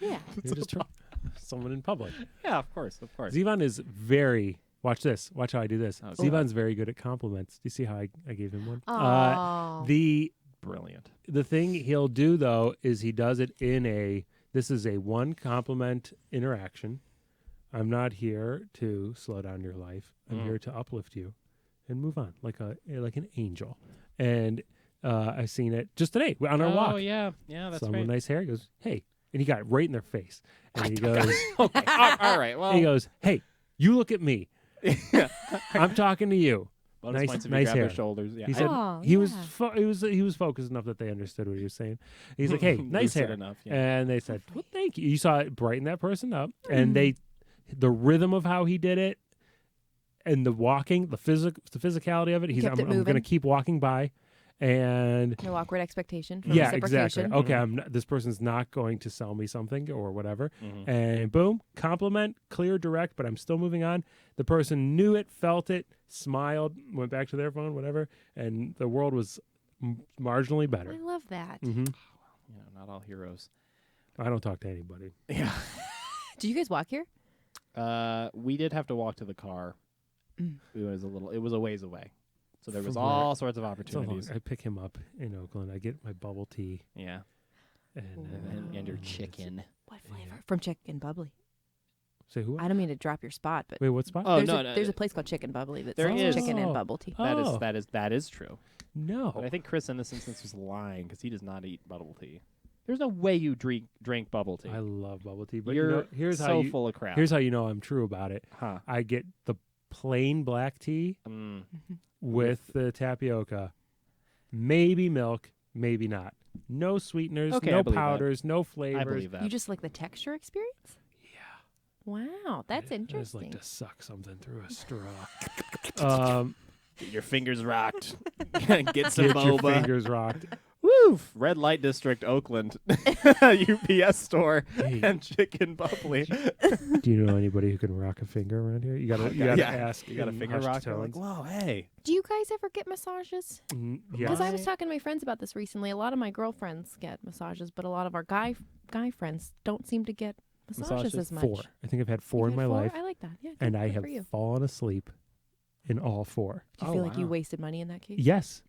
Yeah. You're just someone in public. Yeah, of course. Zivan is very. Watch this. Watch how I do this. Oh, Zivan's very good at compliments. Do you see how I gave him one? Oh. Brilliant. The thing he'll do though is he does it in this is a one compliment interaction. I'm not here to slow down your life. I'm here to uplift you and move on like an angel. And I've seen it just today on our walk. Oh yeah, that's Someone right. nice hair. He goes, hey, and he got it right in their face. And he goes, Okay, all right. Well, he goes, hey, you look at me. I'm talking to you. bonus nice- points if nice you grab hair. their shoulders. Yeah, He said Oh, he was yeah. he was focused enough that they understood what he was saying. He's like, "Hey, nice Lucid hair," enough, yeah. and they said, "Well, thank you." You saw it brighten that person up, and the rhythm of how he did it, and the walking, the physicality of it. He's Kept it I'm going to moving. keep walking by, and No awkward expectation. For yeah, reciprocation. exactly. Okay, this person's not going to sell me something or whatever. Mhm. And boom, compliment, clear, direct, but I'm still moving on. The person knew it, felt it, smiled, went back to their phone, whatever, and the world was marginally better. I love that. Hmm Yeah, not all heroes. I don't talk to anybody. Yeah. Do you guys walk here? We did have to walk to the car. Mm. It was a ways away. So there was From where? all sorts of So opportunities. I pick him up in Oakland. I get my bubble tea Yeah. and And your chicken. What flavor? From Chicken Bubbly. Say who? I don't mean to drop your spot, but Wait, what spot? Oh, there's, no, a, no, there's a place called Chicken Bubbly that There sells is. chicken Oh. and bubble tea. Oh. That is true. No. But I think Chris in this instance was lying because he does not eat bubble tea. There's no way you drink bubble tea. I love bubble tea, but You're here's so how you full of crap. here's how you know I'm true about it. huh? I get the plain black tea Mm. with the tapioca. Maybe milk, maybe not. No sweeteners, Okay, I no believe that. powders, no flavors. I believe that. You just like the texture experience? Yeah. Wow, that's I just interesting. like to suck something through a straw. Get your fingers rocked. Get some Get your boba. fingers rocked. Woo! Red Light District, Oakland. UPS store Hey. and chicken bubbly. Do you know anybody who can rock a finger around here? You gotta ask. You got a in finger hushed rock? You're like, tones. whoa, hey. Do you guys ever get massages? Yeah. Because I was talking to my friends about this recently. A lot of my girlfriends get massages, but a lot of our guy friends don't seem to get massages as much. 4. I think I've had 4 in You've my had 4? life, I like that. Yeah, good, and I good have for you. fallen asleep in all 4. Do you feel like you wasted money in that case? Yes.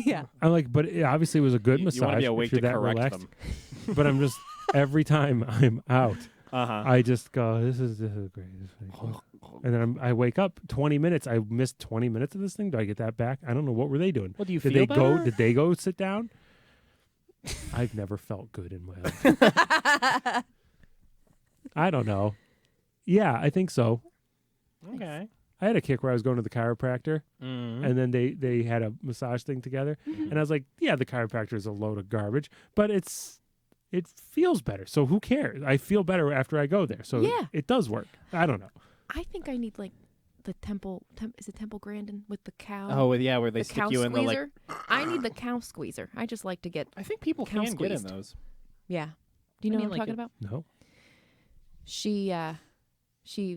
Yeah. I'm like, but it obviously was a good You massage. want to be if awake you're to that correct relaxed. them. But I'm just every time I'm out, Uh-huh. I just go, this is great. This is great. And then I wake up 20 minutes. I missed 20 minutes of this thing. Do I get that back? I don't know. What were they doing? Well, do you Did feel they go? better? Did they go sit down? I've never felt good in my life. I don't know. Yeah, I think so. Okay. I had a kick where I was going to the chiropractor, Mm. and then they had a massage thing together, Mm-hmm. and I was like, yeah, the chiropractor is a load of garbage, but it feels better. So who cares? I feel better after I go there. So Yeah. it does work. I don't know. I think I need like the is it Temple Grandin with the cow? Oh, yeah, where they the stick cow you in the, like... squeezer. I need the cow squeezer. I just like to get, I think people Cow can get in squeezed. those. yeah. Do you know I mean, what I'm like talking it- about? No. She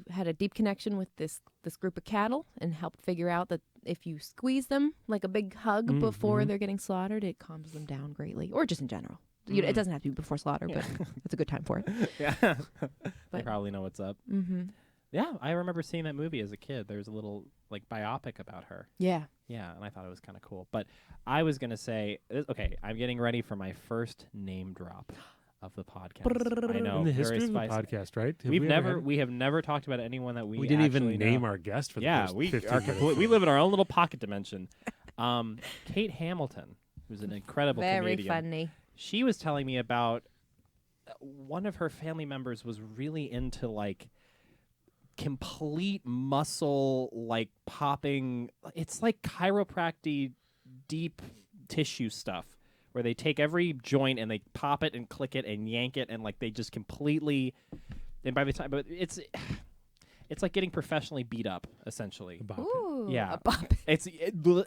had a deep connection with this group of cattle and helped figure out that if you squeeze them like a big hug before they're getting slaughtered, it calms them down greatly, or just in general. You know, it doesn't have to be before slaughter, but it's a good time for it. Yeah. They But- probably know what's up. Mm-hmm. Yeah, I remember seeing that movie as a kid. There's a little, like, biopic about her. Yeah. Yeah, and I thought it was kind of cool. But I was going to say, okay, I'm getting ready for my first name drop of the podcast. I know. In the very history of the spicy. podcast, right? Have We've we ever never, had- we have never talked about anyone that we didn't even actually name know. our guest for the Yeah, first we 15 are minutes. we live in our own little pocket dimension. Kate Hamilton, who's an incredible Very comedian. funny. She was telling me about one of her family members was really into like complete muscle, like popping. It's like chiropractic deep tissue stuff where they take every joint and they pop it and click it and yank it and like they just completely. And by the time, but it's like getting professionally beat up essentially. About it. Ooh, Yeah. a bop.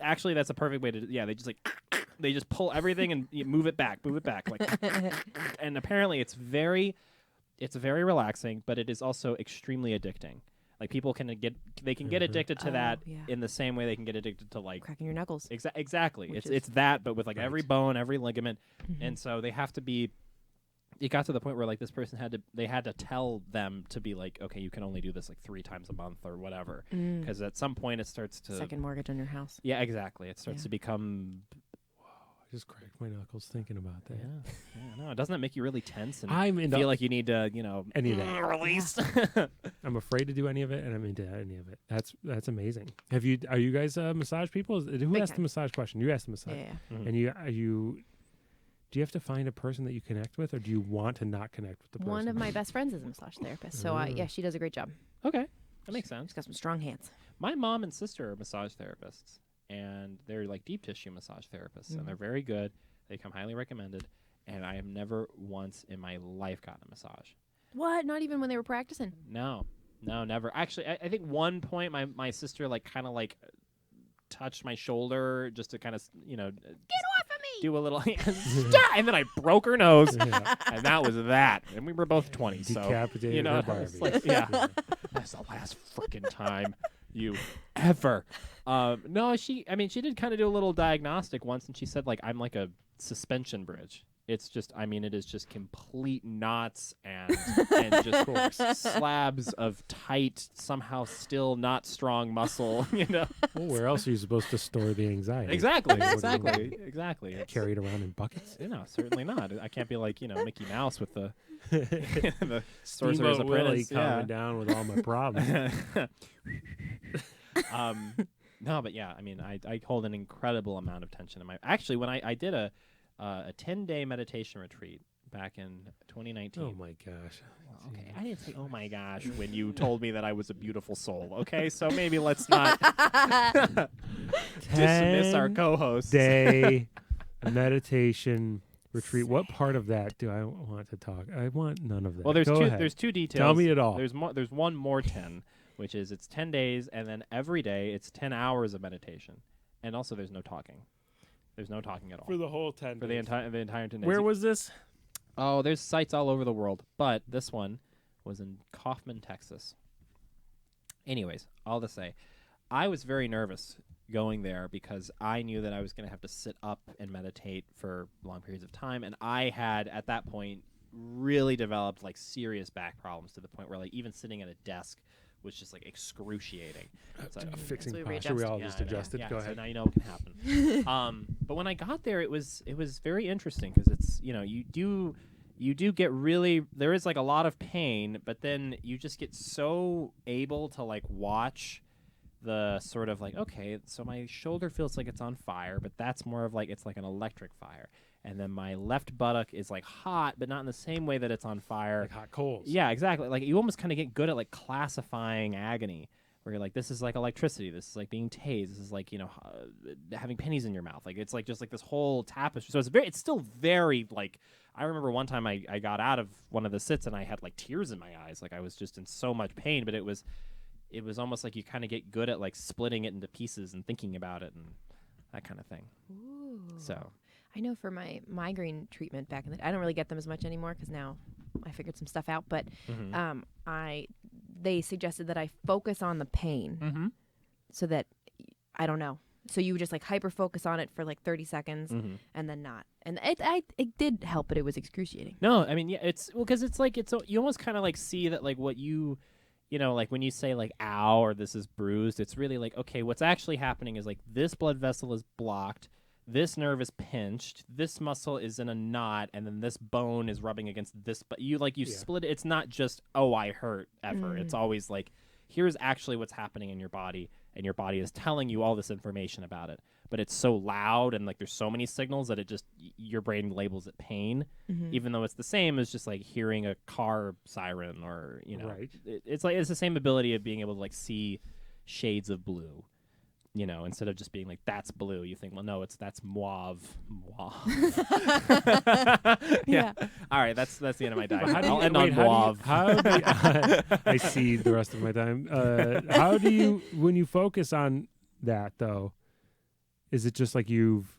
Actually that's a perfect way to. Yeah, they just like. They just pull everything and move it back, like, and apparently it's very relaxing, but it is also extremely addicting. Like people can get addicted to that yeah. in the same way they can get addicted to like Cracking your knuckles. exactly. Which It's that, but with like every Right. bone, every ligament, and so they have to be. It got to the point where like this person had to tell them to be like, okay, you can only do this like 3 times a month or whatever, because at some point it starts to Second mortgage on your house. yeah, exactly. It starts Yeah. to become. I just cracked my knuckles thinking about that. No, doesn't that make you really tense and I'm into feel like you need to, any of that. release? I'm afraid to do any of it, and I'm into any of it. That's amazing. Are you guys massage people? Who Big asked the time. massage question? You asked the massage. Yeah. And do you have to find a person that you connect with, or do you want to not connect with the person? One of my best friends is a massage therapist, so yeah, she does a great job. Okay, that makes sense. She's got some strong hands. My mom and sister are massage therapists, and they're like deep tissue massage therapists, and they're very good. They come highly recommended, and I have never once in my life gotten a massage. What? Not even when they were practicing? No, never. Actually, I think one point my sister like kind of like touched my shoulder just to kind of Get off of me! do a little and then I broke her nose, Yeah. and that was that. And we were both 20, so Decapitated you know, her it's Barbie. like, yeah, that's the last freaking time you ever. No, she did kind of do a little diagnostic once, and she said like I'm like a suspension bridge. It's just, it is just complete knots and just slabs of tight, somehow still not strong muscle, Well, where else are you supposed to store the anxiety? Exactly, What do you exactly. It's- Carry it around in buckets? certainly not. I can't be like, Mickey Mouse with the the Sorcerer's Steamboat Willie Apprentice. coming down with all my problems. No, but yeah, I hold an incredible amount of tension in my. Actually, when I did a 10-day meditation retreat back in 2019. Oh my gosh. Okay, I didn't say "oh my gosh" when you told me that I was a beautiful soul. Okay, so maybe let's not dismiss our co-host. Day meditation retreat. What part of that do I want to talk? I want none of that. Well, there's two details. Tell me it all. There's one more 10, which is it's 10 days, and then every day it's 10 hours of meditation, and also there's no talking. There's no talking at all For the whole 10 for days. the entire 10 days. Where was this? Oh, there's sites all over the world, but this one was in Kaufman, Texas. Anyways, all to say, I was very nervous going there because I knew that I was going to have to sit up and meditate for long periods of time, and I had at that point really developed like serious back problems to the point where like even sitting at a desk was just like excruciating. So, Fixing So we posture. We all yeah, just I know. adjusted. Yeah, Go so ahead. now you know what can happen. But when I got there, it was very interesting because it's you do get really, there is like a lot of pain, but then you just get so able to like watch the sort of like, okay, so my shoulder feels like it's on fire, but that's more of like, it's like an electric fire. And then my left buttock is like hot, but not in the same way that it's on fire. Like hot coals. Yeah, exactly. Like you almost kind of get good at like classifying agony, where you're like, this is like electricity, this is like being tased, this is like having pennies in your mouth. Like it's like just like this whole tapestry. So it's still very like. I remember one time I got out of one of the sits and I had like tears in my eyes, like I was just in so much pain. But it was almost like you kind of get good at like splitting it into pieces and thinking about it and that kind of thing. Ooh. So. I know for my migraine treatment back in the I don't really get them as much anymore because now I figured some stuff out. But they suggested that I focus on the pain so that I don't know. So you would just like hyper focus on it for like 30 seconds and then not. And it did help, but it was excruciating. No, I mean, yeah, it's because it's like you almost kind of like see that like what like when you say like ow or this is bruised, it's really like, okay, what's actually happening is like this blood vessel is blocked. This nerve is pinched, this muscle is in a knot, and then this bone is rubbing against this. But you split it. It's not just, oh, I hurt ever. It's always like, here's actually what's happening in your body, and your body is telling you all this information about it. But it's so loud, and like there's so many signals that it just, your brain labels it pain, even though it's the same as just like hearing a car siren or, Right. It's the same ability of being able to like see shades of blue. Instead of just being like, that's blue, you think, well, no, that's mauve. Yeah. All right, that's the end of my diagram. I'll end on mauve. I see the rest of my time. How do you, when you focus on that, though, is it just like you've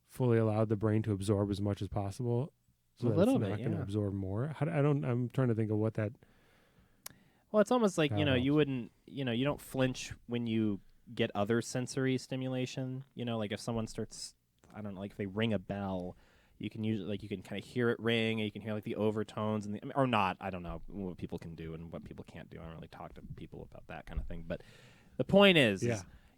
fully allowed the brain to absorb as much as possible? So A that little it's bit, not going to yeah. absorb more? I'm trying to think of what that... Well, it's almost like, That you helps. wouldn't, you don't flinch when you get other sensory stimulation. Like if someone starts, I don't know, like if they ring a bell, you can usually like you can kind of hear it ring, and you can hear like the overtones and or not. I don't know what people can do and what people can't do. I don't really talk to people about that kind of thing. But the point is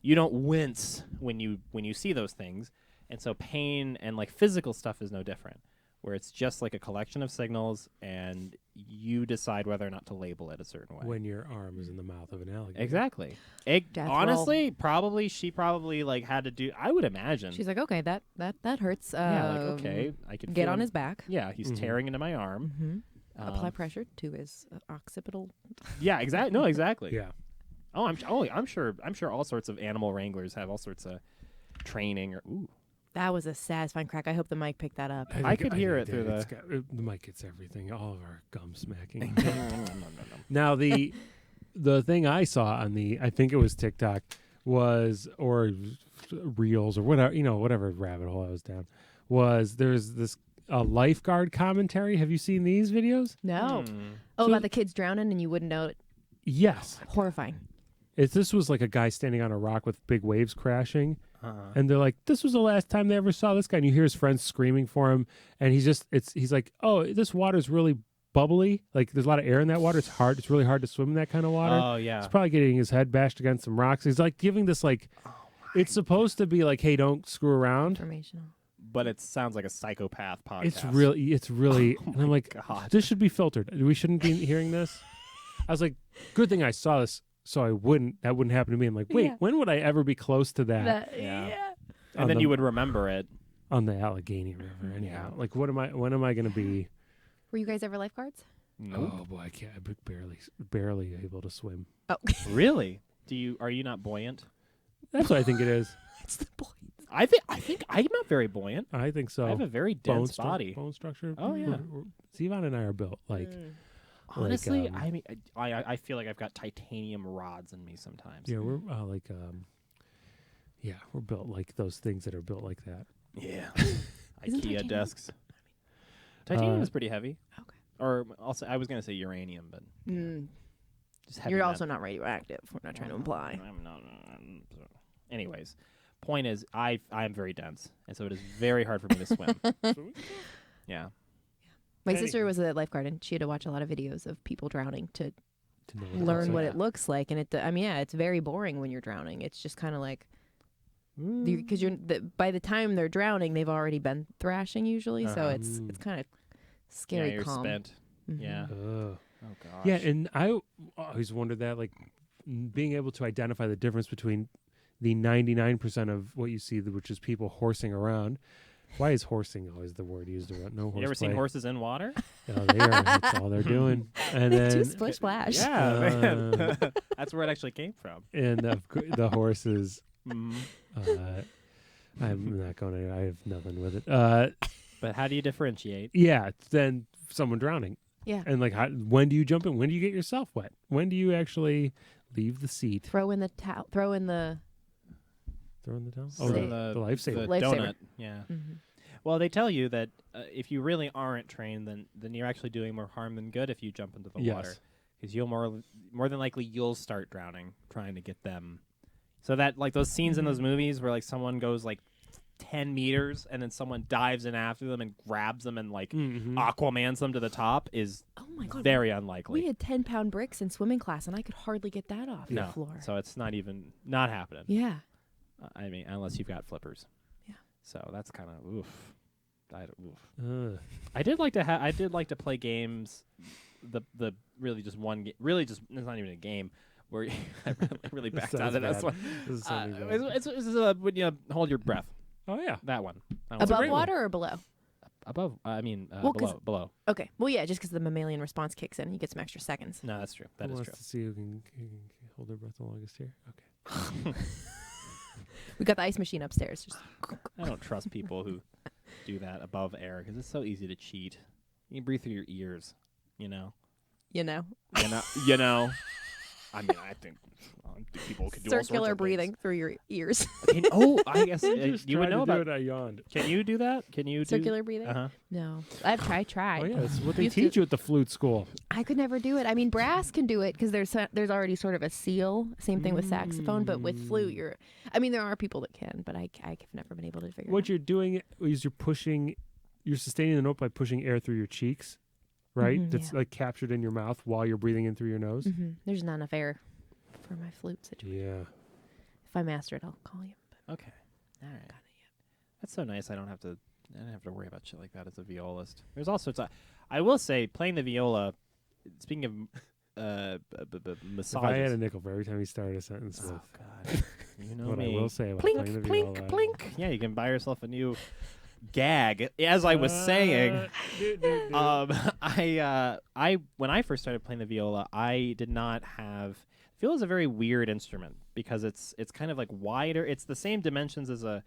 you don't wince when you see those things, and so pain and like physical stuff is no different. Where it's just like a collection of signals, and you decide whether or not to label it a certain way. When your arm is in the mouth of an alligator. Exactly. Death Honestly, she probably like had to do. I would imagine. She's like, okay, that hurts. Yeah, like okay, I could get feel on him. his back. Yeah, he's tearing into my arm. Apply pressure to his occipital. Yeah, exactly. No, exactly. Yeah. Oh, I'm sure all sorts of animal wranglers have all sorts of training or ooh. That was a satisfying crack. I hope the mic picked that up. I could hear it through the mic gets everything, all of our gum smacking. Now the thing I saw on I think it was TikTok or Reels or whatever rabbit hole I was down, there's this lifeguard commentary. Have you seen these videos? No. Hmm. Oh, So- about the kids drowning and you wouldn't know it. Yes. Horrifying. This was like a guy standing on a rock with big waves crashing. And they're like, this was the last time they ever saw this guy. And you hear his friends screaming for him. And he's like, oh, this water's really bubbly. Like there's a lot of air in that water. It's hard. It's really hard to swim in that kind of water. Oh yeah. He's probably getting his head bashed against some rocks. He's like giving this like, it's supposed to be like, hey, don't screw around. Informational. But it sounds like a psychopath podcast. It's really, Oh and I'm like, God. this should be filtered. We shouldn't be hearing this. I was like, good thing I saw this. So that wouldn't happen to me. I'm like, wait, Yeah. when would I ever be close to that? Yeah. On And then the- you would remember it. on the Allegheny River. Anyhow, like when am I going to be Were you guys ever lifeguards? Nope. Oh boy, I can't. I'm barely able to swim. Oh, Really? Are you not buoyant? That's what I think it is. that's the point. I think I'm not very buoyant. I think so. I have a very dense body. Bone structure. Oh, yeah. Zivan and I are built like. Honestly, like, I mean, I feel like I've got titanium rods in me sometimes. Yeah, we're we're built like those things that are built like that. Yeah. Isn't IKEA titanium- desks. Titanium Uh, is pretty heavy. Okay. Or also, I was gonna say uranium, but just heavy. You're metal. also not radioactive. We're not trying to imply. I'm not. Anyways, point is, I am very dense, and so it is very hard for me to swim. Yeah. My sister was a lifeguard, and she had to watch a lot of videos of people drowning to To know what it learn looks what like. it looks like. And it's very boring when you're drowning. It's just kind of like because by the time they're drowning, they've already been thrashing usually, so it's kind of scary. Yeah, you're calm. spent. Mhm. Yeah. Ugh. Oh gosh. Yeah, and I always wondered that, like, being able to identify the difference between the 99% of what you see, which is people horsing around. Why is horsing always the word used around? No horse. You ever seen play. horses in water? Oh, they are. That's all they're doing. And They do then splish splash. Yeah, man. That's where it actually came from. and the horses. Mhm. I'm not going to. I have nothing with it. But how do you differentiate? Yeah, then someone drowning. Yeah. And like, when do you jump in? When do you get yourself wet? When do you actually leave the seat? Throw in the towel. Throw in the. Throw in the towel? Sa- Oh, the the lifesaver. The Lifesaver. donut. Yeah. Mhm. Well, they tell you that if you really aren't trained, then you're actually doing more harm than good if you jump into the Yes. water, because you'll more than likely you'll start drowning trying to get them. So that like those scenes in those movies where like someone goes like 10 meters and then someone dives in after them and grabs them and like Mhm. Aquamans them to the top is Oh my god. very unlikely. We had 10-pound bricks in swimming class, and I could hardly get that off no, the floor. so it's not happening. Yeah. I mean, unless you've got flippers. Yeah. So that's kind of oof. Oof. Ugh. I did like to play games. The really just one game. Really just it's not even a game where I really backed out sounds of this bad. one. This is sounding bad. It's when you hold your breath. Oh yeah. That one. Above great one. water or below? Above. I mean Well, 'cause- below. Okay. Well, yeah, just because the mammalian response kicks in, you get some extra seconds. No, that's true. That Who is wants true. to see who can hold their breath the longest here? Okay. We got the ice machine upstairs. Just I don't trust people who do that above air because it's so easy to cheat. You can breathe through your ears. You know. you know, You know. I mean, I think people could do all sorts circular of breathing through your ears. things. I guess you would know about. I yawned. Can you do that? Can you Circular breathing? Uh huh. No, I've tried. Oh yeah, that's what You they have to- teach you at the flute school. I could never do it. I mean, brass can do it because there's already sort of a seal. Same thing with saxophone, but with flute, there are people that can, but I've never been able to figure. What it out. you're doing is you're sustaining the note by pushing air through your cheeks, right? Mhm, That's yeah. like captured in your mouth while you're breathing in through your nose. There's not enough air for my flute situation. Yeah. If I master it, I'll call you. But Okay. All right. That's so nice. I don't have to worry about shit like that as a violist. There's all sorts of. I will say, playing the viola. Speaking of massages. If I had a nickel for every time you started a sentence with Oh God. You know what me. I will say about Plink, playing the plink, viola. plink. Yeah, you can buy yourself a new gag. As I was saying, I when I first started playing the viola, I did not have. Viola is a very weird instrument because it's kind of like wider. It's the same dimensions as a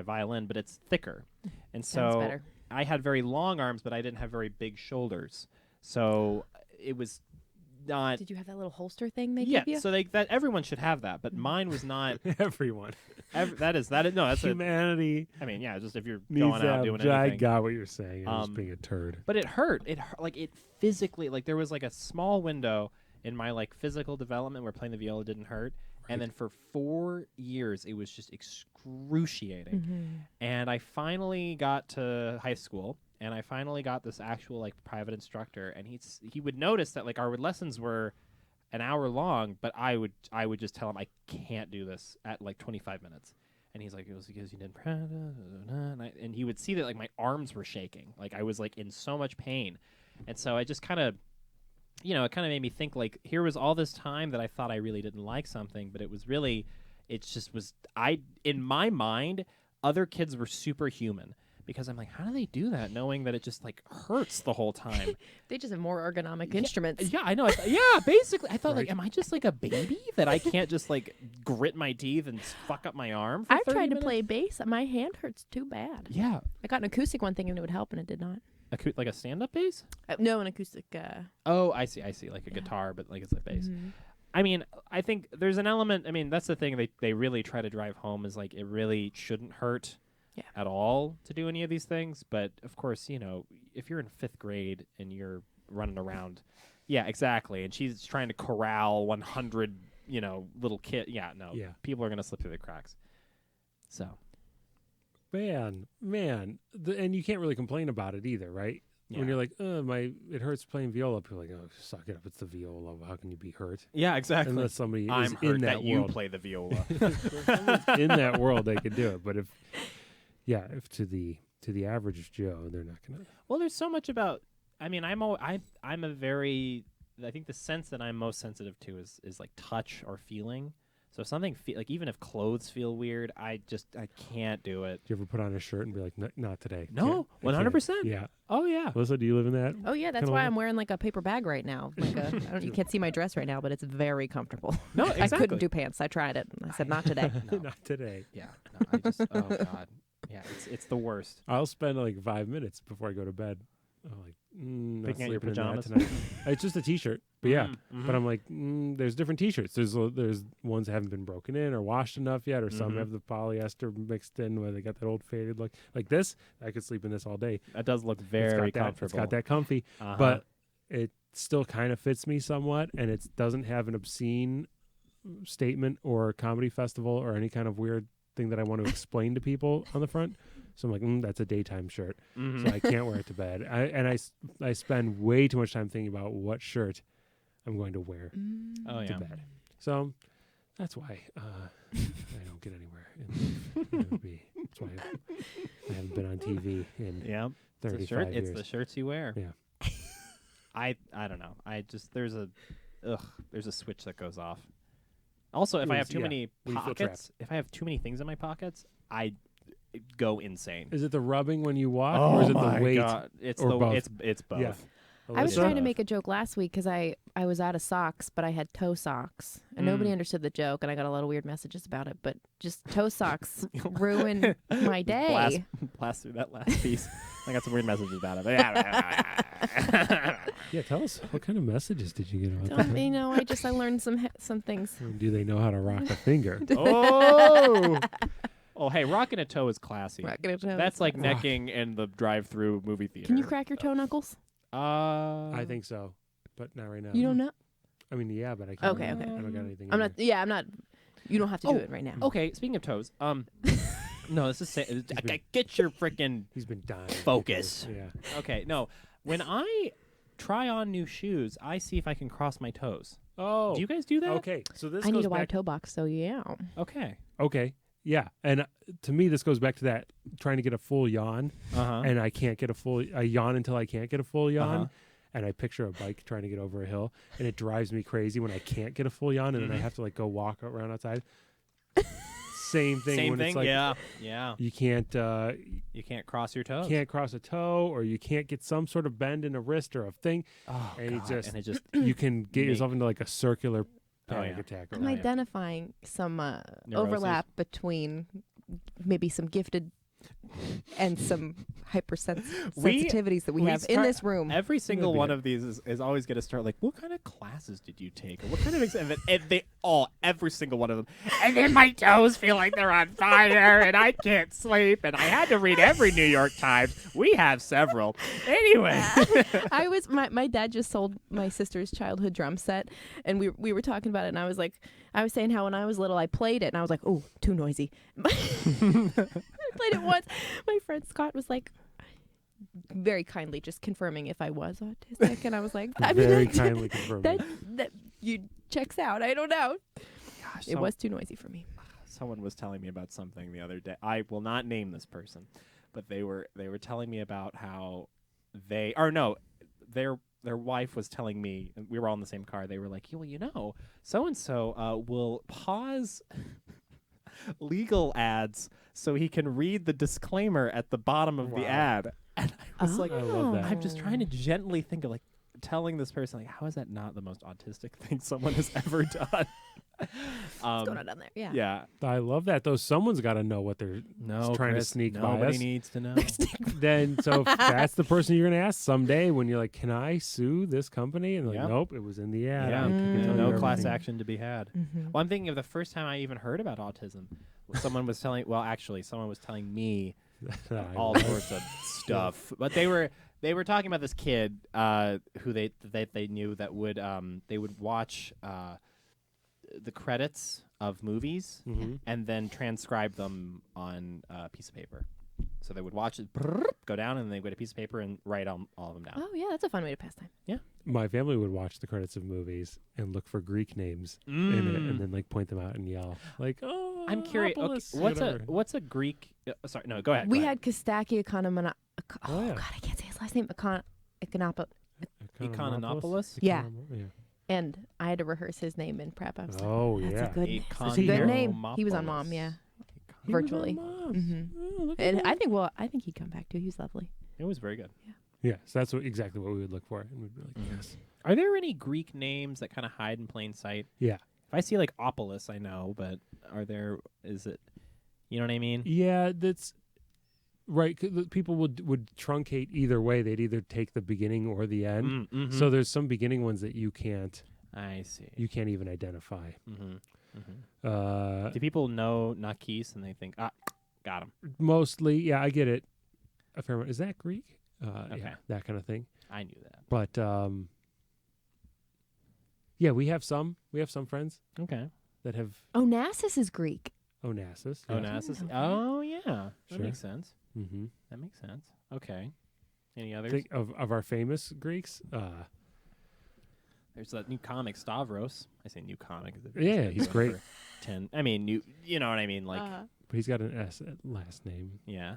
violin, but it's thicker, and Sounds so better. I had very long arms, but I didn't have very big shoulders. So it was not. Did you have that little holster thing they Yeah, give you? so that everyone should have that, but mine was not. Everyone. That is no. That's a. Humanity I mean, yeah, just if you're needs going to out have. doing I anything. got what you're saying. You're just Um, being a turd. But it hurt. It physically, like there was like a small window in my like physical development where playing the viola didn't hurt, and then for 4 years it was just excruciating. And I finally got to high school, and I finally got this actual like private instructor, and he would notice that like our lessons were an hour long, but I would just tell him I can't do this at like 25 minutes. And he's like, it was because you didn't practice. And he would see that like my arms were shaking. Like I was like in so much pain. And so I just kind of, it kind of made me think like here was all this time that I thought I really didn't like something, but it was really, in my mind, other kids were superhuman because I'm like, how do they do that, knowing that it just like hurts the whole time? They just have more ergonomic instruments. Yeah, I know. Yeah, basically, I thought Right. like, am I just like a baby that I can't just like grit my teeth and fuck up my arm? For I've 30 tried to minutes? play bass. My hand hurts too bad. Yeah, I got an acoustic one thing and it would help, and it did not. like a stand-up bass. No, an acoustic. Oh, I see, like a Yeah. guitar, but like it's a bass. Mhm. I mean, I think there's an element. I mean, that's the thing they really try to drive home is like it really shouldn't hurt Yeah. at all to do any of these things. But of course, you know, if you're in 5th grade and you're running around, yeah, exactly, and she's trying to corral 100, you know, little kid. Yeah, no, Yeah. people are gonna slip through the cracks. So Man, and you can't really complain about it either, right? yeah. When you're like, it hurts playing viola. People are like, oh, suck it up. It's the viola. How can you be hurt? yeah, exactly. Unless somebody I'm is hurt in that you world. play the viola. If someone's in that world, they can do it. But if to the average Joe, they're not gonna. Well, there's so much about. I mean, I'm a very. I think the sense that I'm most sensitive to is like touch or feeling. So if something like even if clothes feel weird, I can't do it. Do you ever put on a shirt and be like, not today? No, Can't. I can't." 100%. Yeah. Oh yeah. Alyssa, do you live in that? Oh yeah, that's Kinda why like- I'm wearing like a paper bag right now. Like you can't see my dress right now, but it's very comfortable. No, I exactly. couldn't do pants. I tried it. And I said not today. No. Not today. Yeah. No, I just. Oh god. Yeah. It's the worst. I'll spend like 5 minutes before I go to bed. I'm like, not Picking out your sleeping in that pajamas? tonight. It's just a t-shirt, but yeah. Mhm. But I'm like, there's different t-shirts. There's ones that haven't been broken in or washed enough yet, or some Mhm. have the polyester mixed in where they got that old faded look. Like this, I could sleep in this all day. That does look It's very got comfortable. It's got that comfy, Uh-huh. but it still kind of fits me somewhat, and it doesn't have an obscene statement or comedy festival or any kind of weird thing that I want to explain to people on the front. So I'm like, that's a daytime shirt, Mhm. so I can't wear it to bed. I spend way too much time thinking about what shirt I'm going to wear Oh to yeah. bed. So that's why I don't get anywhere. That's why I haven't been on TV in Yeah. 35 years. It's the shirts you wear. Yeah. I don't know. There's a switch that goes off. Also, if I have too many when you feel pockets, if I have too many things in my pockets, I go insane. Is it the rubbing when you walk, or is it the weight? God. It's or both? It's both. Yeah. I was Alyssa? trying to make a joke last week because I was out of socks, but I had toe socks, and nobody understood the joke, and I got a lot of weird messages about it. But just toe socks ruin my day. Blast through that last piece. I got some weird messages about it. But yeah. Yeah, tell us what kind of messages did you get about that? You know, I learned some things. Or do they know how to rock a finger? Oh. Oh, hey, rocking a toe is classy. Rocking a toe. That's like Rock. necking in the drive-through movie theater. Can you crack your toe knuckles? I think so, but not right now. You don't know? I mean, yeah, but I can't. Okay, okay. I don't got anything. I'm in not. there. Yeah, I'm not. You don't have to do Oh, it right now. Okay, speaking of toes, no, this is get your freaking He's been dying. Focus. Yeah. okay. No, when I try on new shoes, I see if I can cross my toes. Oh. Do you guys do that? Okay. So this I goes need a wide back. toe box, so yeah. Okay. Okay. Yeah, and to me, this goes back to that trying to get a full yawn, and I can't get a full. I yawn until I can't get a full yawn, Uh-huh. and I picture a bike trying to get over a hill, and it drives me crazy when I can't get a full yawn, and then I have to like go walk around outside. Same thing. Same when thing. It's like Yeah. You can't You can't cross your toes. can't cross a toe, or you can't get some sort of bend in a wrist or a thing, Oh, and God. it and it just you can get Me. yourself into like a circular panic yeah. attack. I'm or yeah. identifying some Neuroses. overlap between maybe some gifted and some sensitivities that we have in this room. Every single be one it. of these is always going to start like, what kind of classes did you take? Or what kind of every single one of them. And then my toes feel like they're on fire and I can't sleep. And I had to read every New York Times. We have several. Anyway. I was my dad just sold my sister's childhood drum set, and we were talking about it, and I was saying how when I was little I played it, and I was like, oh, too noisy. I played it once. My friend Scott was like, very kindly just confirming if I was autistic, and I was like, I mean, Very that- kindly confirmed. that you checks out. I don't know. Gosh, It was too noisy for me. Someone was telling me about something the other day. I will not name this person, but they were telling me about how their wife was telling me, and we were all in the same car. They were like, well, so and so will pause legal ads so he can read the disclaimer at the bottom of the Wow. ad. And I was like, I love that. I'm just trying to gently think of like telling this person like, how is that not the most autistic thing someone has ever done? What's going on down there? Yeah. Yeah. I love that though. Someone's got to know what they're No, trying Chris, to sneak by nobody us. needs to know. Then so if that's the person you're going to ask someday when you're like, can I sue this company? And they're like, Yep. nope, it was in the ad. Yeah, I can tell no you class everything. action to be had. Mm-hmm. Well, I'm thinking of the first time I even heard about autism. Someone was telling me all sorts of stuff. But they were talking about this kid who they knew that would they would watch the credits of movies Mhm. and then transcribe them on a piece of paper. So they would watch it go down, and they would get a piece of paper and write all of them down. Oh yeah, that's a fun way to pass time. My family would watch the credits of movies and look for Greek names in it, and then like point them out and yell like, "Oh, I'm curious. Okay, Opolis," what's a Greek? Sorry, no. Go ahead. We go ahead. had Kostaki Economana. Oh, yeah. God, I can't say his last name. Econopo. Economopolis? Yeah. And I had to rehearse his name in prep. I was like, Oh that's yeah. a good name. Econ- It's a good name. He was on Economopolis. Mom, yeah, He was on virtually. Mom. Mhm. Oh, look at And that. I think he'd come back too. He was lovely. It was very good. Yeah, so that's exactly what we would look for, and we'd be like, Mhm. yes. Are there any Greek names that kind of hide in plain sight? Yeah. If I see like Opolis, I know, but is it, you know what I mean? Yeah, that's right. People would truncate either way. They'd either take the beginning or the end. Mm-hmm. So there's some beginning ones that you can't see. even identify. Mm-hmm. Mm-hmm. Do people know Nakis and they think, got him? Mostly, yeah, I get it. A fair amount. Is that Greek? Okay. Yeah, that kind of thing. I knew that. But yeah, we have some friends Okay. that have Onassis is Greek. Onassis. Onassis. Okay. Oh, yeah. That Sure. makes sense. Mm-hmm. That makes sense. Okay. Any others? Think of our famous Greeks. There's that new comic, Stavros. I say new comic. 'Cause Yeah, been he's doing it great. for 10. I mean, you know what I mean? Like, But he's got an S at last name. yeah.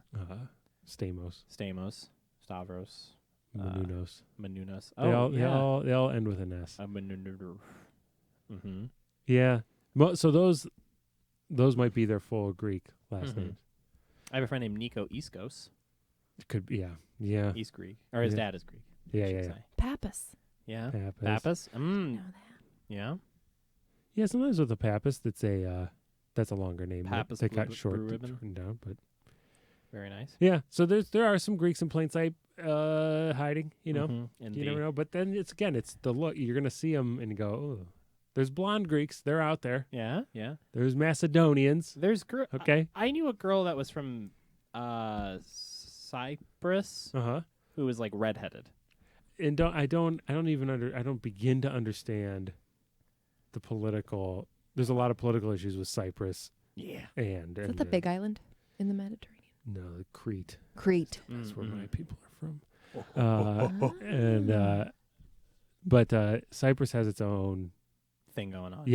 Stamos. Stamos, Stavros, Menounos. Menounos. They Oh, all yeah. they all end with an S. Mm-hmm. Yeah. So those might be their full Greek last Mhm. names. I have a friend named Nico Iskos. Could be. Yeah. He's Greek. Or his Yeah. dad is Greek. I Yeah. should Yeah. say. Pappas. Yeah. Pappas. Pappas? I know that. Yeah. Yeah. Sometimes with a Pappas, that's a longer name. Pappas They got Blue shortened down, but Very nice. yeah. So there are some Greeks in plain sight hiding. You know, Mhm. And you never know. But then it's the look. You're gonna see them and go, oh, there's blonde Greeks. They're out there. Yeah. Yeah. There's Macedonians. There's Okay. I knew a girl that was from Cyprus who was like redheaded. And I don't begin to understand the political. There's a lot of political issues with Cyprus Yeah. and Is that the big island in the Mediterranean? no, Crete. Crete. That's where Mm-hmm. my people are from. Ah. But Cyprus has its own Thing going on.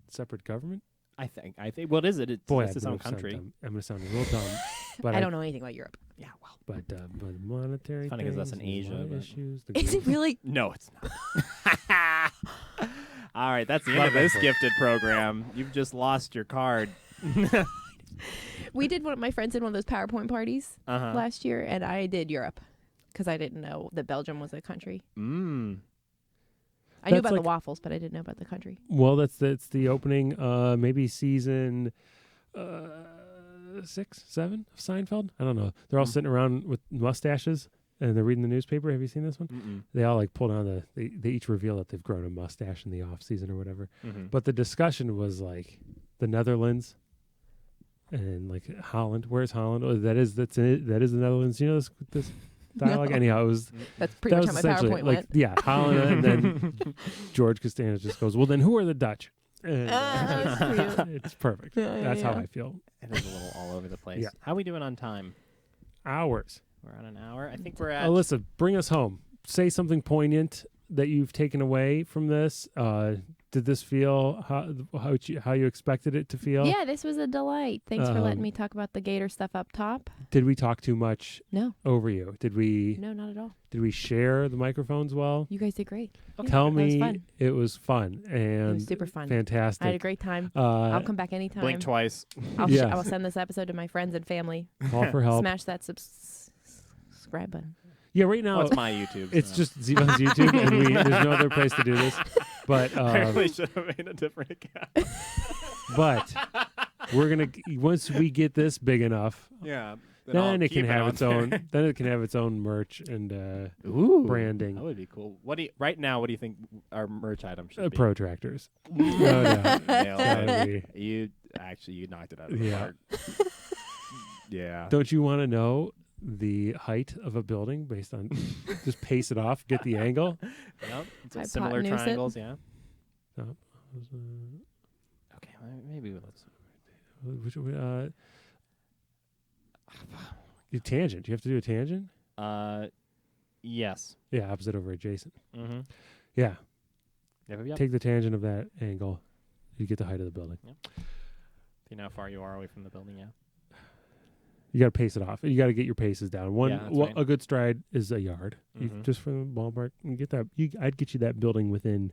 separate government. I think. What is it? It's Boy, its own country. I'm gonna sound a little dumb, but I don't know anything about Europe. Yeah. Well. But monetary. Funny 'cause that's things in and Asia, money but- issues. The Is it really? No, it's not. All right, that's the end of this gifted program. You've just lost your card. We did my friends did one of those PowerPoint parties Uh-huh. last year, and I did Europe because I didn't know that Belgium was a country. Mm. I knew That's about the like- waffles, but I didn't know about the country. Well, that's the opening. Maybe season 6, 7 of Seinfeld. I don't know. They're all Mm. sitting around with mustaches and they're reading the newspaper. Have you seen this one? Mm-mm. They all like pull down they each reveal that they've grown a mustache in the off season or whatever. Mm-hmm. But the discussion was like the Netherlands and like Holland. Where's Holland? Oh, that is the Netherlands. You know this dialogue. No. Anyhow, it was That's pretty that much was how my essentially PowerPoint like went. yeah, Holland, and then George Costanza just goes, "Well, then who are the Dutch?" And, That's cute. it's perfect. Yeah, That's how yeah. I feel. It is a little all over the place. Yeah. How are we doing on time? Hours. We're on an hour. I think we're at. Alyssa, bring us home. Say something poignant that you've taken away from this. Did this feel how you expected it to feel? Yeah, this was a delight. Thanks for letting me talk about the gator stuff up top. Did we talk too much No. over you? Did we? No, not at all. Did we share the microphones well? You guys did great. Yeah, Tell that was me fun. it was fun and It was super fun. fantastic. I had a great time. I'll come back anytime. Blink twice. Yeah. I will send this episode to my friends and family. Call for help. Smash that subscribe button. Yeah, right now Well, it's my YouTube. it's so. just Zivan's YouTube, and there's no other place to do this. But I really should have made a different account. but we're gonna once we get this big enough, Yeah. then it can have its own. Then it can have its own merch and Ooh, branding. That would be cool. Right now, what do you think our merch item should be? Protractors. No doubt. Nailed Gotta it. be. You knocked it out of the Yeah. park. Yeah. Don't you want to know the height of a building based on just pace it off, get the angle? Yep. It's Hypotenuse similar it. triangles, yeah. So, Okay, maybe let's. your tangent. You have to do a tangent. Yes. Yeah, opposite over adjacent. Mm-hmm. Yeah, Yep. take the tangent of that angle. You get the height of the building. You know how far you are away from the building, yeah. You got to pace it off. You got to get your paces down. Yeah, that's right. A good stride is a yard. Mhm. Just for the ballpark, you get that. I'd get you that building within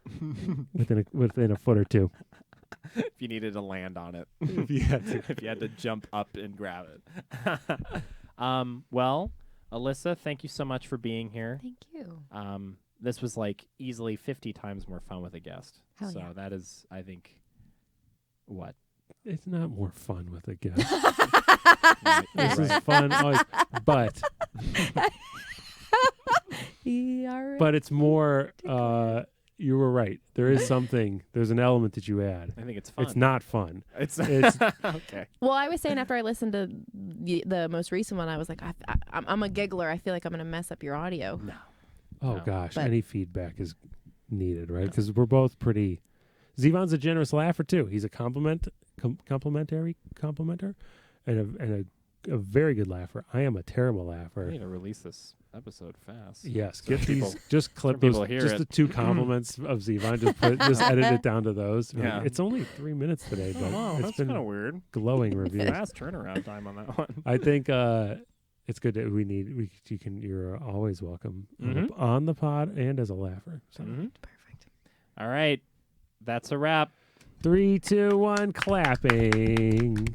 a foot or two. If you needed to land on it. If you had to. If you had to jump up and grab it. Well, Alyssa, thank you so much for being here. Thank you. This was like easily 50 times more fun with a guest. Hell so yeah. that is, I think, what? It's not more fun with a guest. Right, This you're is right. fun, always, but it's more. You were right. There is something. There's an element that you add. I think it's fun. It's not fun. It's okay. Well, I was saying after I listened to the most recent one, I was like, I'm a giggler. I feel like I'm going to mess up your audio. No. Oh No. gosh, But- any feedback is needed, right? Because we're both pretty. Zivan's a generous laugher too. He's a complimenter, and a very good laugher. I am a terrible I laugher. need to release this episode fast. Yes, So get people- these. Just clip people those. hear Just it. the 2 compliments of Zivan. Just edit it down to those. Like, Yeah. it's only 3 minutes today, but Oh, it's that's been kind of weird. glowing reviews. Fast turnaround time on that one. I think it's good that you're always welcome on the pod and as a laugher. So Perfect. All right. That's a wrap. 3, 2, 1, clapping.